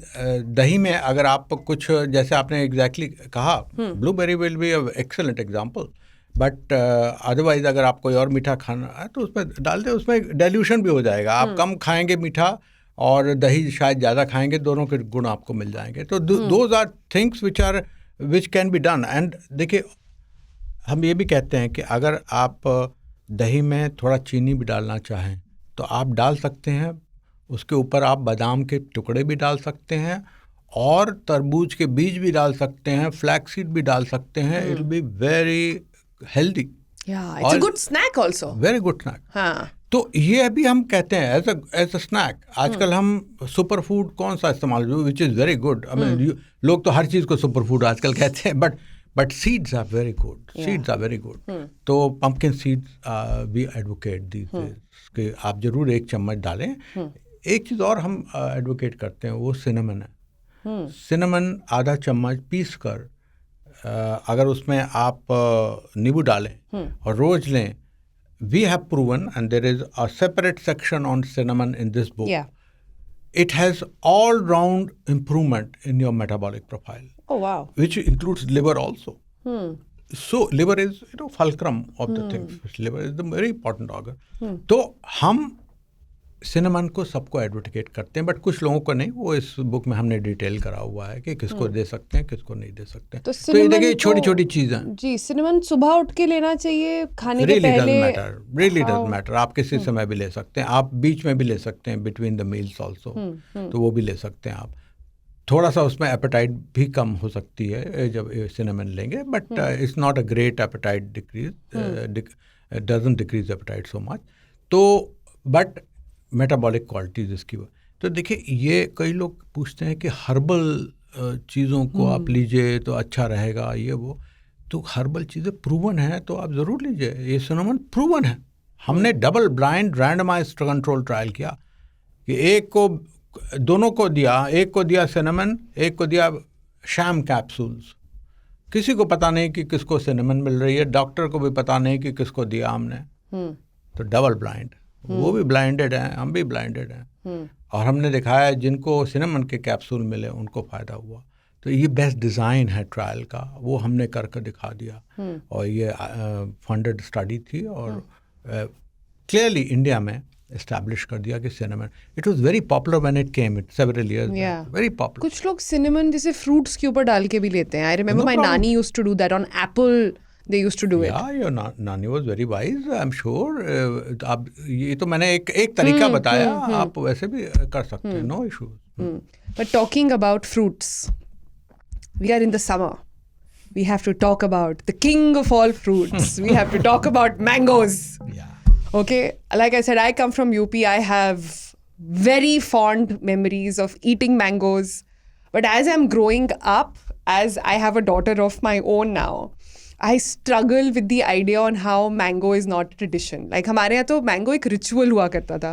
दही में अगर आप कुछ, जैसे आपने एग्जैक्टली कहा, blueberry will be a excellent example, but otherwise अगर आप कोई और मीठा खाना है तो उसमें डाल दें, उसमें डाइल्यूशन भी हो जाएगा। आप कम खाएंगे मीठा और दही शायद ज़्यादा खाएंगे, दोनों के गुण आपको मिल जाएंगे। तो those are things which can be done. And देखिए, हम ये भी कहते हैं कि अगर आप दही में थोड़ा चीनी भी डालना चाहें तो आप डाल सकते हैं, उसके ऊपर आप बादाम के टुकड़े भी डाल सकते हैं और तरबूज के बीज भी डाल सकते हैं, फ्लैक्स सीड भी डाल सकते हैं। It will be very healthy. Yeah, it's a good snack also. Very good snack. हाँ. तो ये अभी हम कहते हैं एज अ स्नैक। आजकल हम सुपर फूड कौन सा इस्तेमाल, which is very good. I mean लोग तो हर चीज़ को सुपर फूड आजकल कहते हैं, but seeds are very good, seeds are very good. तो pumpkin seeds we advocate these days कि आप जरूर 1 चम्मच डालें। एक चीज़ और हम एडवोकेट करते हैं, वो सिनेमन है। सिनेमन आधा चम्मच पीस कर अगर उसमें आप नींबू डालें और रोज लें, we have proven, and there is a separate section on cinnamon in this book. Yeah. It has all-round improvement in your metabolic profile. Oh wow. Which includes liver also. So liver is, fulcrum of the things. Liver is the very important organ. तो हम cinnamon को सबको advocate करते हैं, but कुछ लोगों को नहीं। वो इस बुक में हमने डिटेल करा हुआ है कि किसको दे सकते हैं, किसको नहीं दे सकते हैं। तो ये देखिए छोटी छोटी चीज़ें। जी, सिनेमन सुबह उठ के लेना चाहिए, खाने के पहले। Really doesn't matter. आप किसी समय भी ले सकते हैं, आप बीच में भी ले सकते हैं, बिटवीन द मील्स ऑल्सो, तो वो भी ले सकते हैं आप। थोड़ा सा उसमें एपेटाइट भी कम हो सकती है जब सिनेमन लेंगे, but it's not a great appetite decrease, doesn't decrease appetite so much. तो बट मेटाबॉलिक क्वालिटीज़ इसकी। तो देखिए, ये कई लोग पूछते हैं कि हर्बल चीज़ों को आप लीजिए तो अच्छा रहेगा, ये वो। तो हर्बल चीज़ें प्रूवन है तो आप ज़रूर लीजिए। ये सिनेमन प्रूवन है। हमने double blind randomised control trial किया कि दोनों को दिया, एक को दिया सिनेमन, एक को दिया शैम कैप्सूल्स। किसी को पता नहीं कि किसको सिनेमन मिल रही है, डॉक्टर को भी पता नहीं कि किसको दिया हमने। तो डबल ब्लाइंड, वो भी ब्लाइंडेड हैं, हम भी ब्लाइंडेड हैं, और हमने दिखाया है जिनको सिनेमन के कैप्सूल मिले उनको फ़ायदा हुआ। तो ये बेस्ट डिज़ाइन है ट्रायल का, वो हमने करके दिखा दिया। और ये फंडेड स्टडी थी, और क्लियरली इंडिया में एस्टैब्लिश कर दिया कि cinnamon, it was very popular when it came, it several years, very popular. कुछ लोग सिनेमन जैसे फ्रूट्स के ऊपर डाल के भी लेते हैं। I remember my nani used to do that on apple. They used to do it. Yeah, your nani was very wise, I'm sure. आप ये तो मैंने एक तरीका बताया, आप वैसे भी कर सकते हैं, no issues. But talking about fruits, we are in the summer. We have to talk about the king of all fruits. We have to talk about mangoes. Yeah. Okay, like I said, I come from UP. I have very fond memories of eating mangoes. But as I'm growing up, as I have a daughter of my own now, I struggle with the idea on how mango is not a tradition. Like हमारे यहाँ तो mango एक ritual हुआ करता था।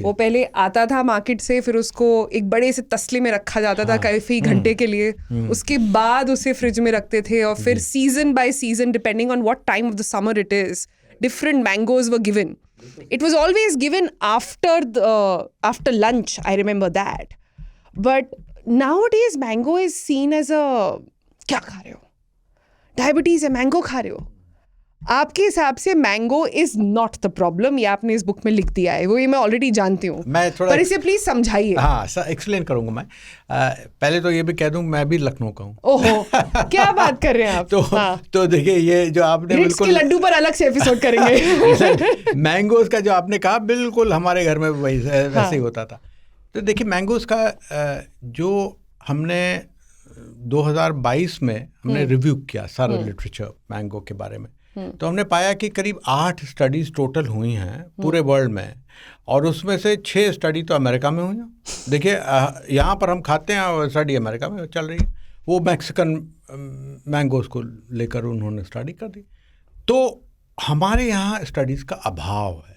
वो पहले आता था मार्केट से, फिर उसको एक बड़े से तसले में रखा जाता था काफ़ी घंटे के लिए। उसके बाद उसे फ्रिज में रखते थे, और फिर season by season, depending on what time of the summer it is, different mangoes were given. It was always given after lunch. I remember that. But nowadays mango is seen as a क्या खा रहे हो, diabetes है, mango खा रहे हो. आपके हिसाब से mango is not the problem, ये आपने इस बुक में लिख दिया है, वो ये मैं ऑलरेडी जानती हूँ, पर इसे प्लीज समझाइए. हाँ सर, एक्सप्लेन करूंगा मैं. पहले तो ये भी कह दूं, मैं भी लखनऊ का हूँ. ओहो, क्या बात कर रहे हैं आप. तो देखिए, ये जो आपने बिल्कुल के लड्डू पर अलग से एपिसोड करेंगे. मैंगोज का जो आपने कहा, बिल्कुल हमारे घर में वैसे ही होता था. तो देखिए, मैंगोज का जो हमने 2022 में हमने रिव्यू किया सारा लिटरेचर मैंगो के बारे में, तो हमने पाया कि करीब 8 स्टडीज़ टोटल हुई हैं पूरे वर्ल्ड में, और उसमें से 6 स्टडी तो अमेरिका में हुई हैं. देखिए, यहाँ पर हम खाते हैं और स्टडी अमेरिका में चल रही है. वो मैक्सिकन मैंगोज़ को लेकर उन्होंने स्टडी कर दी. तो हमारे यहाँ स्टडीज़ का अभाव है.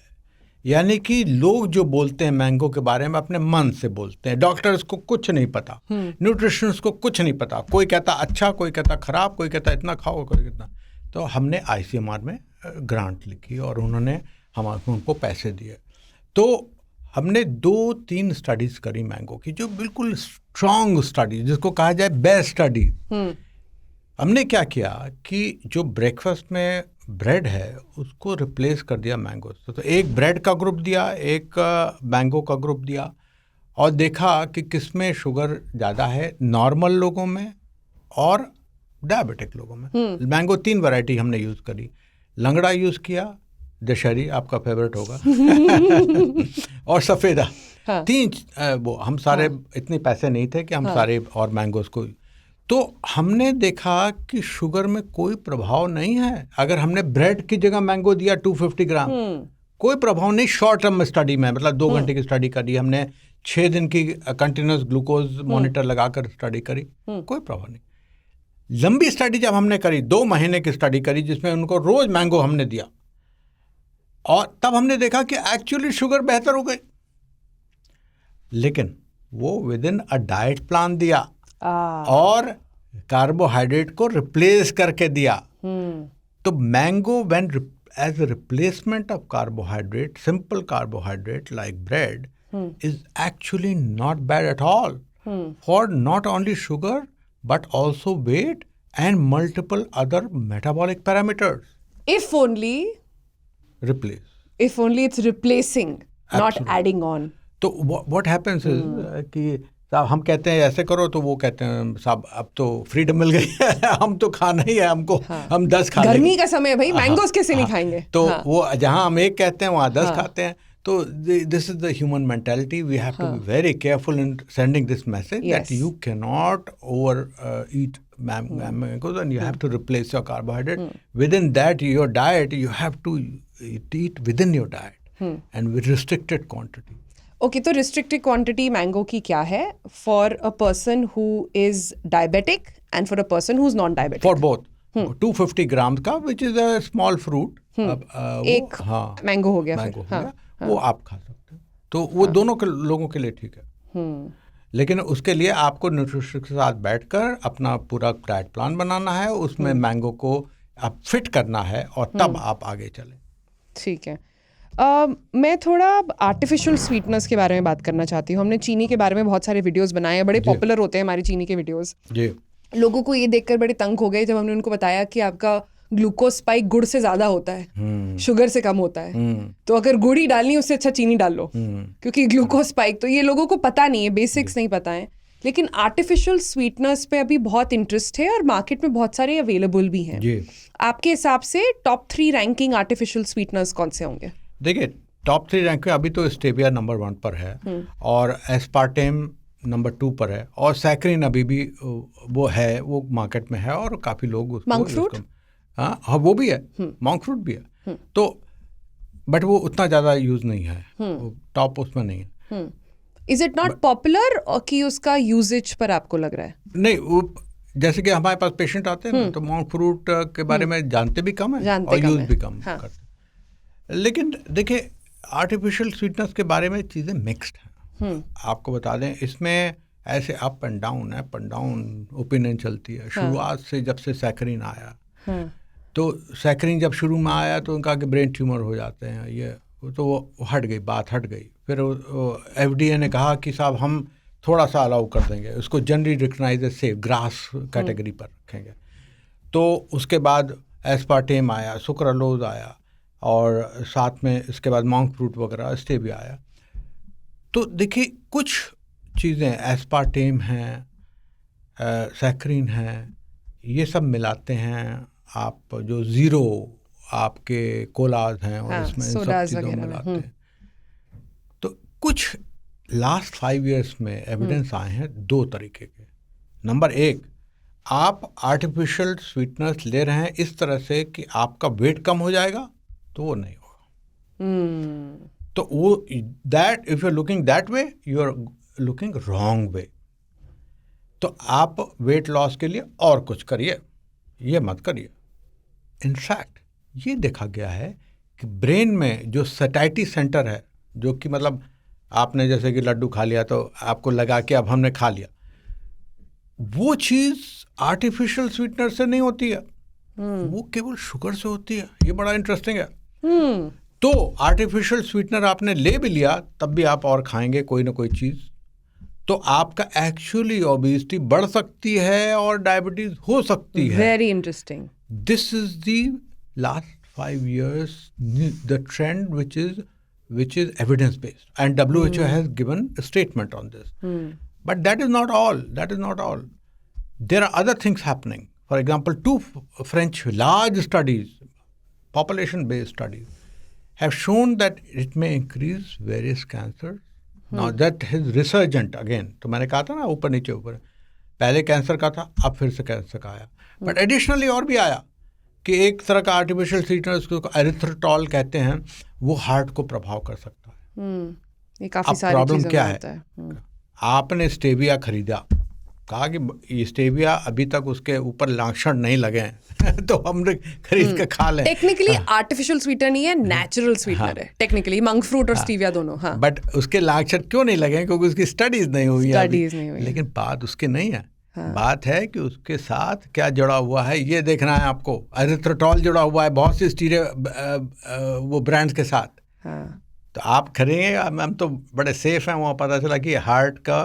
यानी कि लोग जो बोलते हैं मैंगो के बारे में अपने मन से बोलते हैं. डॉक्टर्स को कुछ नहीं पता, न्यूट्रिशनिस्ट को कुछ नहीं पता. कोई कहता अच्छा, कोई कहता खराब, कोई कहता इतना खाओ, कोई कहता. तो हमने ICMR में ग्रांट लिखी और उन्होंने उनको पैसे दिए. तो हमने 2-3 स्टडीज़ करी मैंगो की, जो बिल्कुल स्ट्रॉन्ग स्टडी, जिसको कहा जाए बेस्ट स्टडी. हमने क्या किया कि जो ब्रेकफास्ट में ब्रेड है उसको रिप्लेस कर दिया मैंगो से. तो एक ब्रेड का ग्रुप दिया, एक मैंगो का ग्रुप दिया, और देखा कि किसमें शुगर ज़्यादा है, नॉर्मल लोगों में और डायबिटिक लोगों में. मैंगो 3 वैरायटी हमने यूज़ करी. लंगड़ा यूज़ किया, दशहरी आपका फेवरेट होगा, और सफ़ेदा. 3 वो हम सारे इतने पैसे नहीं थे कि हम सारे और मैंगोज़ को. तो हमने देखा कि शुगर में कोई प्रभाव नहीं है. अगर हमने ब्रेड की जगह मैंगो दिया 250 ग्राम, कोई प्रभाव नहीं शॉर्ट टर्म स्टडी में, मतलब 2 घंटे की स्टडी करी हमने, 6 दिन की कंटिन्यूस ग्लूकोज मॉनिटर लगाकर स्टडी करी, कोई प्रभाव नहीं। लंबी स्टडी जब हमने करी, 2 महीने की स्टडी करी जिसमें उनको रोज मैंगो हमने दिया, और तब हमने देखा कि एक्चुअली शुगर बेहतर हो गई, लेकिन वो within a diet plan दिया और कार्बोहाइड्रेट को रिप्लेस करके दिया। तो mango when as a replacement of carbohydrate, simple carbohydrate like bread is actually not bad at all for not only sugar but also weight and multiple other metabolic parameters. If only it's replacing, not adding on. तो what happens is कि साहब हम कहते हैं ऐसे करो, तो वो कहते हैं साहब अब तो फ्रीडम मिल गई है, हम तो खाना ही है हमको, हम 10 खा लेंगे। गर्मी का समय है भाई, मैंगोस कैसे नहीं खाएंगे? तो वो जहाँ हम 1 कहते हैं वहाँ 10 खाते हैं। So this is the human mentality. We have to be very careful in sending this message that you cannot eat mangoes, and you have to replace your carbohydrate. Within that, your diet, you have to eat within your diet and with restricted quantity. Okay, तो restricted quantity mango की क्या है for a person who is diabetic and for a person who's non-diabetic? For both. 250 grams का, which is a small fruit. एक mango हो गया, वो आप खा सकते हैं, तो वो दोनों के लोगों के लिए ठीक है। लेकिन उसके लिए आपको न्यूट्रिशनिस्ट के साथ बैठकर अपना पूरा डाइट प्लान बनाना है, उसमें मैंगो को आप फिट करना है और तब आप आगे चलें। ठीक है। मैं थोड़ा आर्टिफिशियल स्वीटनेस के बारे में बात करना चाहती हूँ। हमने चीनी के बारे में बहुत सारे वीडियोस बनाए हैं, बड़े पॉपुलर होते हैं हमारे चीनी के वीडियोस। जी। लोगों को ये देखकर बड़े तंग हो गए जब हमने उनको बताया कि आपका ग्लूकोज स्पाइक गुड़ से ज्यादा होता है, शुगर से कम होता है। तो अगर गुड़ ही डालनी उससे अच्छा चीनी डाल लो, क्योंकि ग्लूकोज स्पाइक, तो ये लोगों को पता नहीं है, बेसिक्स नहीं पता है। लेकिन आर्टिफिशियल स्वीटनर्स पे अभी बहुत इंटरेस्ट है और मार्केट में बहुत सारे अवेलेबल भी हैं। आपके हिसाब से टॉप 3 रैंकिंग आर्टिफिशियल स्वीटनर्स कौन से होंगे? देखिए, टॉप 3 रैंक में अभी तो स्टेविया नंबर 1 पर है और एस्पार्टेम नंबर 2 पर है, और सैकरिन अभी भी वो है, वो मार्केट में है और काफ़ी लोग उसको हाँ वो भी है, मॉन्क फ्रूट भी है, तो बट वो उतना ज़्यादा यूज़ नहीं है, टॉप उसमें नहीं है। इज इट नॉट पॉपुलर कि उसका यूजेज पर आपको लग रहा है? नहीं, वो जैसे कि हमारे पास पेशेंट आते हैं ना, तो मॉन्क फ्रूट के बारे में जानते भी कम है और यूज़ भी कम करते हैं। लेकिन देखिए, आर्टिफिशियल स्वीटनेस के बारे में चीज़ें मिक्स्ड हैं। आपको बता दें, इसमें ऐसे अप एंड डाउन ओपिनियन चलती है। शुरुआत से जब से सैकरिन आया, तो सैकरिन जब शुरू में आया तो उनका कि ब्रेन ट्यूमर हो जाते हैं, ये तो वो बात हट गई। फिर FDA ने कहा कि साहब हम थोड़ा सा अलाउ कर देंगे, उसको जनरली रिकग्नाइज से ग्रास कैटेगरी पर रखेंगे। तो उसके बाद एस्पार्टेम आया, सुक्रालोज आया, और साथ में इसके बाद मॉन्क फ्रूट वगैरह स्टेविया आया। तो देखिए, कुछ चीज़ें एस्पार्टेम हैं, सैकरिन हैं, ये सब मिलाते हैं आप, जो ज़ीरो आपके कोलाज हैं और इसमें इन सब चीज़ों मिलाते हैं। तो कुछ लास्ट 5 years में एविडेंस आए हैं 2 तरीके के। नंबर 1, आप आर्टिफिशियल स्वीटनेस ले रहे हैं इस तरह से कि आपका वेट कम हो जाएगा, तो वो नहीं होगा। तो वो that if you are looking that way, you are looking wrong way. तो आप वेट लॉस के लिए और कुछ करिए, ये मत करिए। इनफैक्ट ये देखा गया है कि ब्रेन में जो सैटाइटी सेंटर है, जो कि मतलब आपने जैसे कि लड्डू खा लिया तो आपको लगा कि अब हमने खा लिया, वो चीज़ आर्टिफिशियल स्वीटनर से नहीं होती है, वो केवल शुगर से होती है। ये बड़ा इंटरेस्टिंग है। तो आर्टिफिशियल स्वीटनर आपने ले भी लिया, तब भी आप और खाएंगे कोई ना कोई चीज़, तो आपका एक्चुअली ओबेसिटी बढ़ सकती है और डायबिटीज हो सकती है। Very interesting. This is the last 5 years the trend which is evidence based, and WHO has given a statement on this. But that is not all. There are other things happening. For example, 2 French large studies, population based studies, have shown that it may increase various cancers. Now that is resurgent again. तो मैंने कहा था ना, ऊपर नीचे, पहले cancer का था, अब फिर से कैंसर का आया। बट एडिशनली और भी आया कि एक तरह का आर्टिफिशियल स्वीटनर, उसको एरिथ्रोटॉल कहते हैं, वो हार्ट को प्रभाव कर सकता है। ये काफी अब सारी प्रॉब्लम चीजों क्या में है? होता है। आपने स्टेविया खरीदा, कहा कि स्टेविया अभी तक उसके ऊपर लक्षण नहीं लगे हैं तो हमने खरीद के खा लें। टेक्निकली आर्टिफिशियल स्वीटनर नहीं है, नेचुरल स्वीटनर है टेक्निकली, मंक फ्रूट और स्टीविया दोनों। हाँ, बट उसके लक्षण क्यों नहीं लगे? क्योंकि उसकी स्टडीज नहीं हुई है अभी। नहीं हुई। लेकिन बात उसके नहीं है। हाँ। बात है कि उसके साथ क्या जुड़ा हुआ है, ये देखना है आपको। एरिथ्रोटॉल जुड़ा हुआ है बहुत सी वो ब्रांड्स के साथ। हाँ। तो आप खरीदेंगे, हम तो बड़े सेफ हैं। वहाँ पता चला कि हार्ट का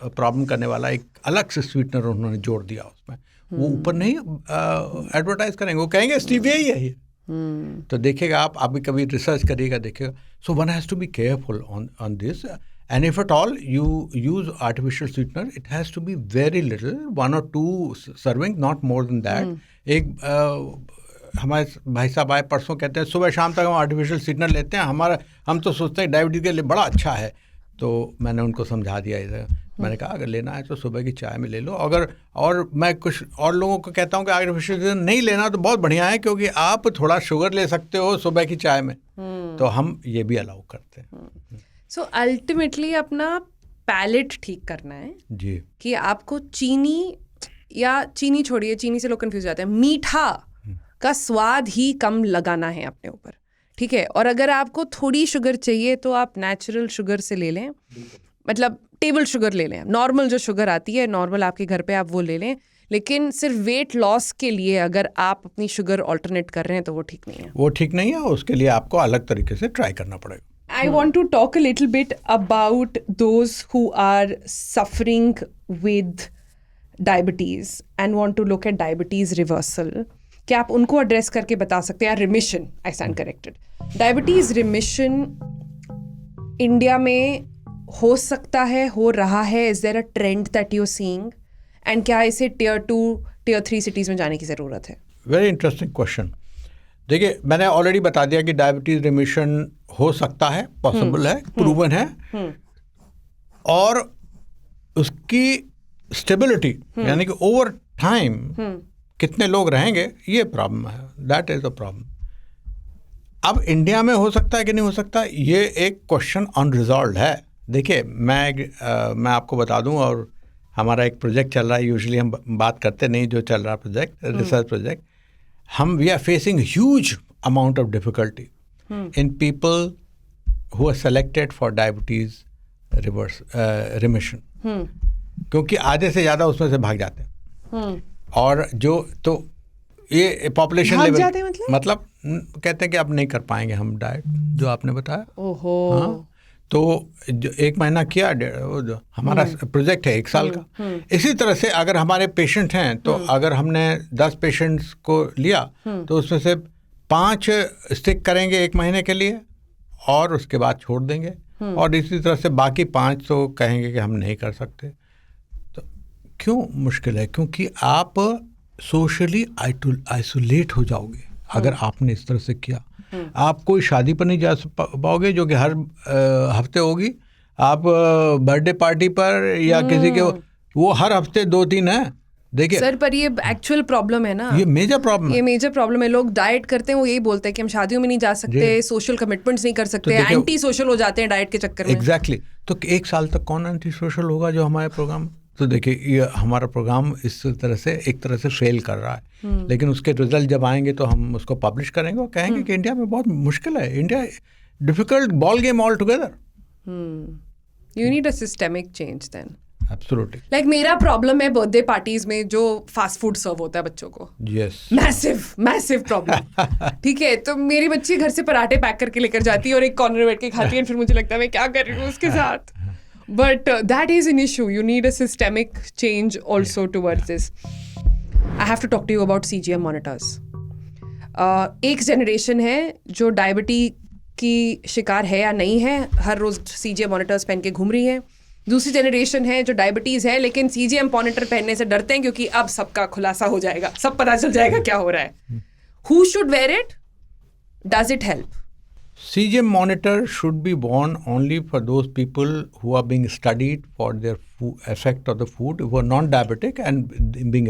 प्रॉब्लम करने वाला एक अलग से स्वीटनर उन्होंने जोड़ दिया उसमें। वो ऊपर नहीं एडवर्टाइज करेंगे, वो कहेंगे स्टीविया ही है ये। तो देखिएगा आप अभी कभी रिसर्च करिएगा, देखिएगा। So one has to be careful on this, and if at all you use artificial sweetener, it has to be very little, 1 or 2 serving, not more than that. एक हमारे भाई साहब आए परसों, कहते हैं सुबह शाम तक हम आर्टिफिशियल स्वीटनर लेते हैं, हम तो सोचते हैं डायबिटीज़ के लिए बड़ा अच्छा है। तो मैंने उनको समझा दिया इधर, मैंने कहा अगर लेना है तो सुबह की चाय में ले लो। अगर और मैं कुछ और लोगों को कहता हूँ कि आर्टिफिशियल नहीं लेना तो बहुत बढ़िया है, क्योंकि आप थोड़ा शुगर ले सकते हो सुबह की चाय में। तो हम ये भी अलाउ करते हैं। सो अल्टीमेटली अपना पैलेट ठीक करना है जी, कि आपको चीनी, या चीनी छोड़िए, चीनी से लोग कंफ्यूज जाते हैं, मीठा का स्वाद ही कम लगाना है अपने ऊपर, ठीक है। और अगर आपको थोड़ी शुगर चाहिए तो आप नेचुरल शुगर से ले लें, मतलब टेबल शुगर ले लें, नॉर्मल जो शुगर आती है नॉर्मल आपके घर पे, आप वो ले लें। लेकिन सिर्फ वेट लॉस के लिए अगर आप अपनी शुगर ऑल्टरनेट कर रहे हैं तो वो ठीक नहीं है। वो ठीक नहीं है, उसके लिए आपको अलग तरीके से ट्राई करना पड़ेगा। I want to talk a little bit about those who are suffering with diabetes and want to look at diabetes reversal. क्या आप उनको एड्रेस करके बता सकते हैं? Remission, I stand corrected. Diabetes remission India में हो सकता है, हो रहा है? Is there a trend that you are seeing? And क्या इसे टियर 2 टियर 3 सिटीज में जाने की ज़रूरत है? Very interesting question. देखिए, मैंने ऑलरेडी बता दिया कि डायबिटीज रिमिशन हो सकता है, पॉसिबल है, प्रूवन है, और उसकी स्टेबिलिटी यानी कि ओवर टाइम कितने लोग रहेंगे, ये प्रॉब्लम है। That is the problem. अब इंडिया में हो सकता है कि नहीं हो सकता, ये एक क्वेश्चन अनरिजॉल्व है। देखिए, मैं आपको बता दूं, और हमारा एक प्रोजेक्ट चल रहा है, यूजुअली हम बात करते नहीं जो चल रहा project, research project. We are facing huge amount of difficulty in people who are selected for diabetes remission, क्योंकि आधे से ज़्यादा उसमें से भाग जाते हैं। और जो तो ये पॉपुलेशन लेवल मतलब कहते हैं कि अब नहीं कर पाएंगे हम डाइट, जो आपने बताया। ओहो। हाँ, तो जो 1 महीना किया, जो हमारा प्रोजेक्ट है 1 साल का। इसी तरह से अगर हमारे पेशेंट हैं, तो अगर हमने 10 पेशेंट्स को लिया तो उसमें से 5 स्टिक करेंगे 1 महीने के लिए और उसके बाद छोड़ देंगे, और इसी तरह से बाकी 5 तो कहेंगे कि हम नहीं कर सकते। तो क्यों मुश्किल है? क्योंकि आप सोशली आइसोलेट हो जाओगे अगर आपने इस तरह से किया। आप कोई शादी पर नहीं जा पाओगे जो कि हर हफ्ते होगी, आप बर्थडे पार्टी पर या किसी के, वो हर हफ्ते 2-3 है। देखिए सर, पर ये एक्चुअल प्रॉब्लम है ना, ये मेजर प्रॉब्लम है। ये मेजर प्रॉब्लम है। लोग डाइट करते हैं, वो यही बोलते हैं कि हम शादियों में नहीं जा सकते, सोशल कमिटमेंट्स नहीं कर सकते, एंटी सोशल हो जाते हैं डाइट के चक्कर में। एग्जैक्टली। तो 1 साल तक कौन एंटी सोशल होगा जो हमारे प्रोग्राम? तो देखिए, ये हमारा प्रोग्राम इस तरह से एक तरह से फेल कर रहा है, लेकिन उसके रिजल्ट जब आएंगे तो हम उसको पब्लिश करेंगे और कहेंगे कि इंडिया में बहुत मुश्किल है, India difficult ball game all together. You need a systemic change then. Absolutely. Like मेरा प्रॉब्लम है बर्थडे पार्टीज में जो फास्ट फूड सर्व होता है बच्चों को। Yes, massive problem. ठीक है, तो मेरी बच्ची घर से पराठे पैक करके लेकर जाती है और एक कॉर्नर बैठ के खाती है, फिर मुझे लगता है मैं क्या कर रही हूँ उसके साथ। But that is an issue. You need a systemic change also towards this. I have to talk to you about CGM monitors. एक जनरेशन है जो डायबिटी की शिकार है या नहीं है, हर रोज CGM monitors पहन के घूम रही है। दूसरी जनरेशन है जो डायबिटीज है लेकिन CGM monitor पहनने से डरते हैं क्योंकि अब सबका खुलासा हो जाएगा, सब पता चल जाएगा क्या हो रहा है। Who should wear it? Does it help? CGM monitor should be worn only for those people who are being studied for their effect of the food, who are non-diabetic and being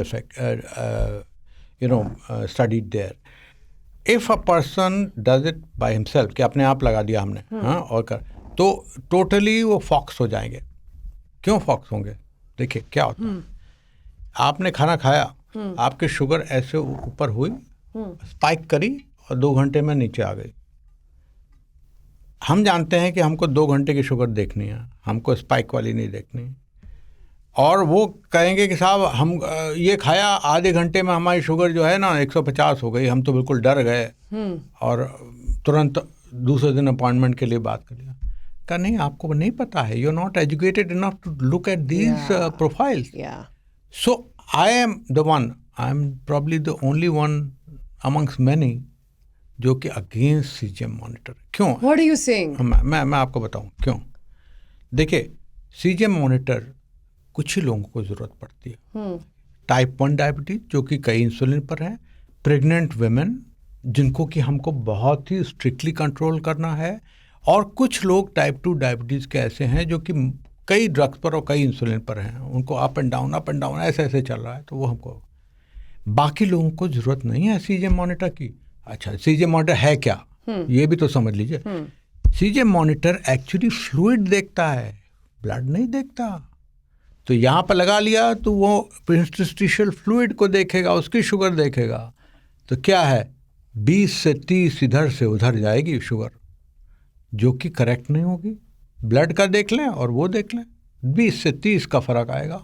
studied there. If a person does it by himself, कि अपने आप लगा दिया हमने, हाँ, और कर, तो टोटली वो फॉक्स हो जाएंगे। क्यों फॉक्स होंगे? देखिए क्या होता है, आपने खाना खाया, आपकी शुगर ऐसे ऊपर हुई, स्पाइक करी और 2 घंटे में नीचे आ गई। हम जानते हैं कि हमको 2 घंटे की शुगर देखनी है, हमको स्पाइक वाली नहीं देखनी। और वो कहेंगे कि साहब हम ये खाया, आधे घंटे में हमारी शुगर जो है ना 150 हो गई, हम तो बिल्कुल डर गए और तुरंत दूसरे दिन अपॉइंटमेंट के लिए बात कर लिया। कहा नहीं, आपको नहीं पता है, you are not educated enough to look at these profiles. So I am the one, I am probably the only one amongst many जो कि अगेंस्ट सीजीएम मॉनिटर। क्यों? What are you saying? मैं आपको बताऊं क्यों। देखिए, सीजीएम मॉनिटर कुछ ही लोगों को ज़रूरत पड़ती है। टाइप 1 डायबिटीज़ जो कि कई इंसुलिन पर हैं, प्रेग्नेंट वेमेन जिनको कि हमको बहुत ही स्ट्रिक्टली कंट्रोल करना है, और कुछ लोग टाइप 2 डायबिटीज़ के ऐसे हैं जो कि कई ड्रग्स पर और कई इंसुलिन पर हैं, उनको अप एंड डाउन ऐसे ऐसे चल रहा है, तो वो हमको, बाकी लोगों को ज़रूरत नहीं है सीजीएम मॉनिटर की। अच्छा, सीजीएम मॉनिटर है क्या, ये भी तो समझ लीजिए। सीजीएम मॉनिटर एक्चुअली फ्लूइड देखता है, ब्लड नहीं देखता। तो यहाँ पर लगा लिया तो वो इंटरस्टिशियल फ्लूइड को देखेगा, उसकी शुगर देखेगा, तो क्या है 20 से 30 इधर से उधर जाएगी शुगर, जो कि करेक्ट नहीं होगी। ब्लड का देख लें और वो देख लें, 20 से 30 का फ़र्क आएगा।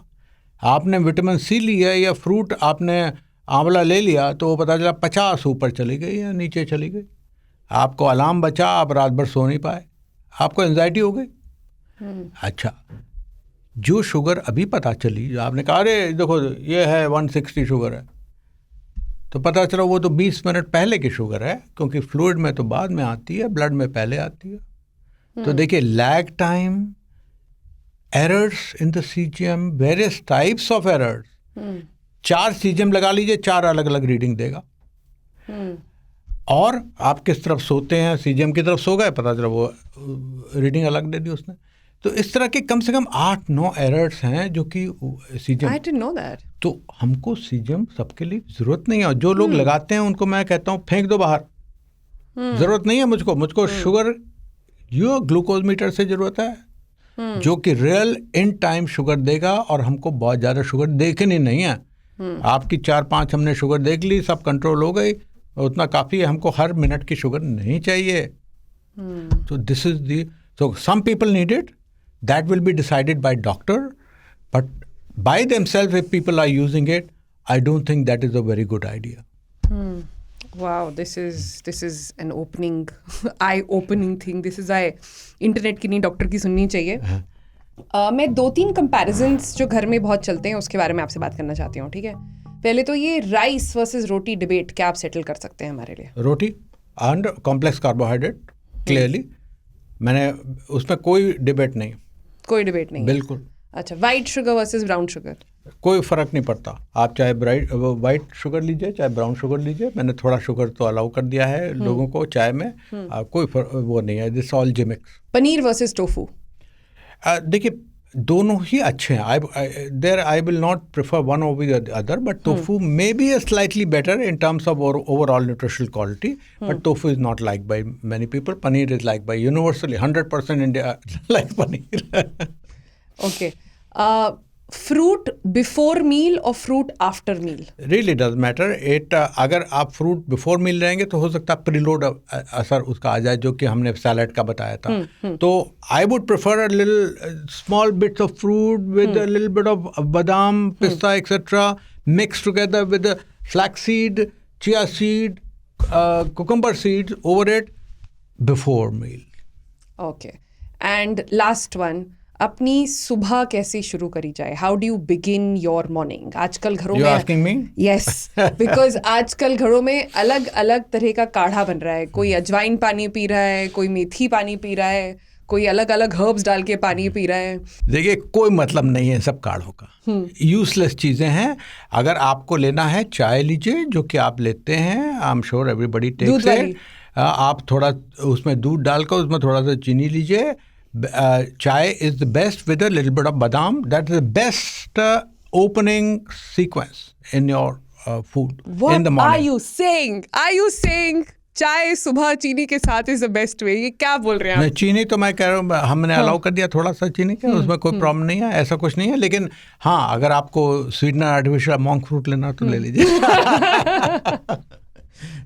आपने विटामिन सी लिया या फ्रूट आपने आंवला ले लिया तो वो पता चला 50 ऊपर चली गई या नीचे चली गई। आपको अलार्म बचा, आप रात भर सो नहीं पाए, आपको एंजाइटी हो गई। अच्छा, जो शुगर अभी पता चली, जो आपने कहा अरे देखो ये है 160 शुगर है, तो पता चला वो तो 20 मिनट पहले की शुगर है, क्योंकि फ्लूइड में तो बाद में आती है, ब्लड में पहले आती है। तो देखिए, lag time, errors in the CGM, various types of errors. 4 CGM लगा लीजिए, 4 अलग अलग रीडिंग देगा। और आप किस तरफ सोते हैं, सीजीएम की तरफ सो गए, पता चला वो रीडिंग अलग दे दी उसने। तो इस तरह के कम से कम 8-9 एरर्स हैं जो कि CGM. I didn't know that. तो हमको सीजीएम सबके लिए ज़रूरत नहीं है। जो लोग लगाते हैं उनको मैं कहता हूँ फेंक दो बाहर, ज़रूरत नहीं है मुझको शुगर, यो ग्लूकोज मीटर से ज़रूरत है जो कि रियल इन टाइम शुगर देगा, और हमको बहुत ज़्यादा शुगर देखनी नहीं है। आपकी 4-5 हमने शुगर देख ली, सब कंट्रोल हो गई, उतना काफ़ी है। हमको हर मिनट की शुगर नहीं चाहिए। तो this is the, so some people need it, that will be decided by doctor, but by themselves if people are using it, I don't think that is a very good idea. Wow, this is an eye-opening thing. This is internet की नहीं, doctor की सुननी चाहिए। मैं 2-3 comparisons जो घर में बहुत चलते हैं उसके बारे में आपसे बात करना चाहती हूँ, ठीक है? पहले तो ये राइस वर्सेस रोटी डिबेट, क्या आप सेटल कर सकते हैं हमारे लिए? रोटी एंड कॉम्प्लेक्स कार्बोहाइड्रेट, क्लियरली मैंने उसमें कोई डिबेट नहीं, कोई डिबेट नहीं, बिल्कुल। अच्छा, white sugar versus brown sugar, कोई फ़र्क नहीं पड़ता। आप चाहे वाइट शुगर लीजिए चाहे ब्राउन शुगर लीजिए, मैंने थोड़ा शुगर तो अलाउ कर दिया है लोगों को चाय में, कोई वो नहीं है, this all gimmicks. Paneer versus tofu, देखिए दोनों ही अच्छे हैं। I will not prefer one over the other, but tofu may be a slightly better in terms of overall nutritional quality, but tofu is not liked by many people. Paneer is liked by universally 100% India like paneer. Okay. Fruit before meal और fruit after meal? Really does matter it. अगर आप fruit before मील रहेंगे तो हो सकता है preload असर उसका आ जाए, जो कि हमने सैलेड का बताया था। तो I would prefer a little small bits of fruit with a little bit of बादाम, पिस्ता etcetera mix together with flax seed, chia seed, cucumber seeds over it before meal. Okay. And last one, अपनी सुबह कैसे शुरू करी जाए? How do you begin your morning? आजकल घरों में, asking me? Yes, बिकॉज आजकल घरों में अलग अलग तरह का काढ़ा बन रहा है। कोई अजवाइन पानी पी रहा है, कोई मेथी पानी पी रहा है, कोई अलग अलग हर्ब्स डाल के पानी पी रहा है। देखिए कोई मतलब नहीं है सब काढ़ों का, यूजलेस चीज़ें हैं। अगर आपको लेना है चाय लीजिए, जो कि आप लेते हैं, I am sure everybody takes it. आप थोड़ा उसमें दूध डालकर उसमें थोड़ा सा चीनी लीजिए। Chai is the best with a little bit of badam, that is the best opening sequence in your food in the morning. Are you saying चाय सुबह चीनी के साथ इज द बेस्ट वे, ये क्या बोल रहे हैं नहीं, आप? चीनी तो मैं कह रहा हूँ हमने अलाउ कर दिया थोड़ा सा चीनी का, उसमें कोई प्रॉब्लम नहीं है, ऐसा कुछ नहीं है। लेकिन हाँ, अगर आपको स्वीटनर आर्टिफिशियल मॉन्क फ्रूट लेना तो ले लीजिए।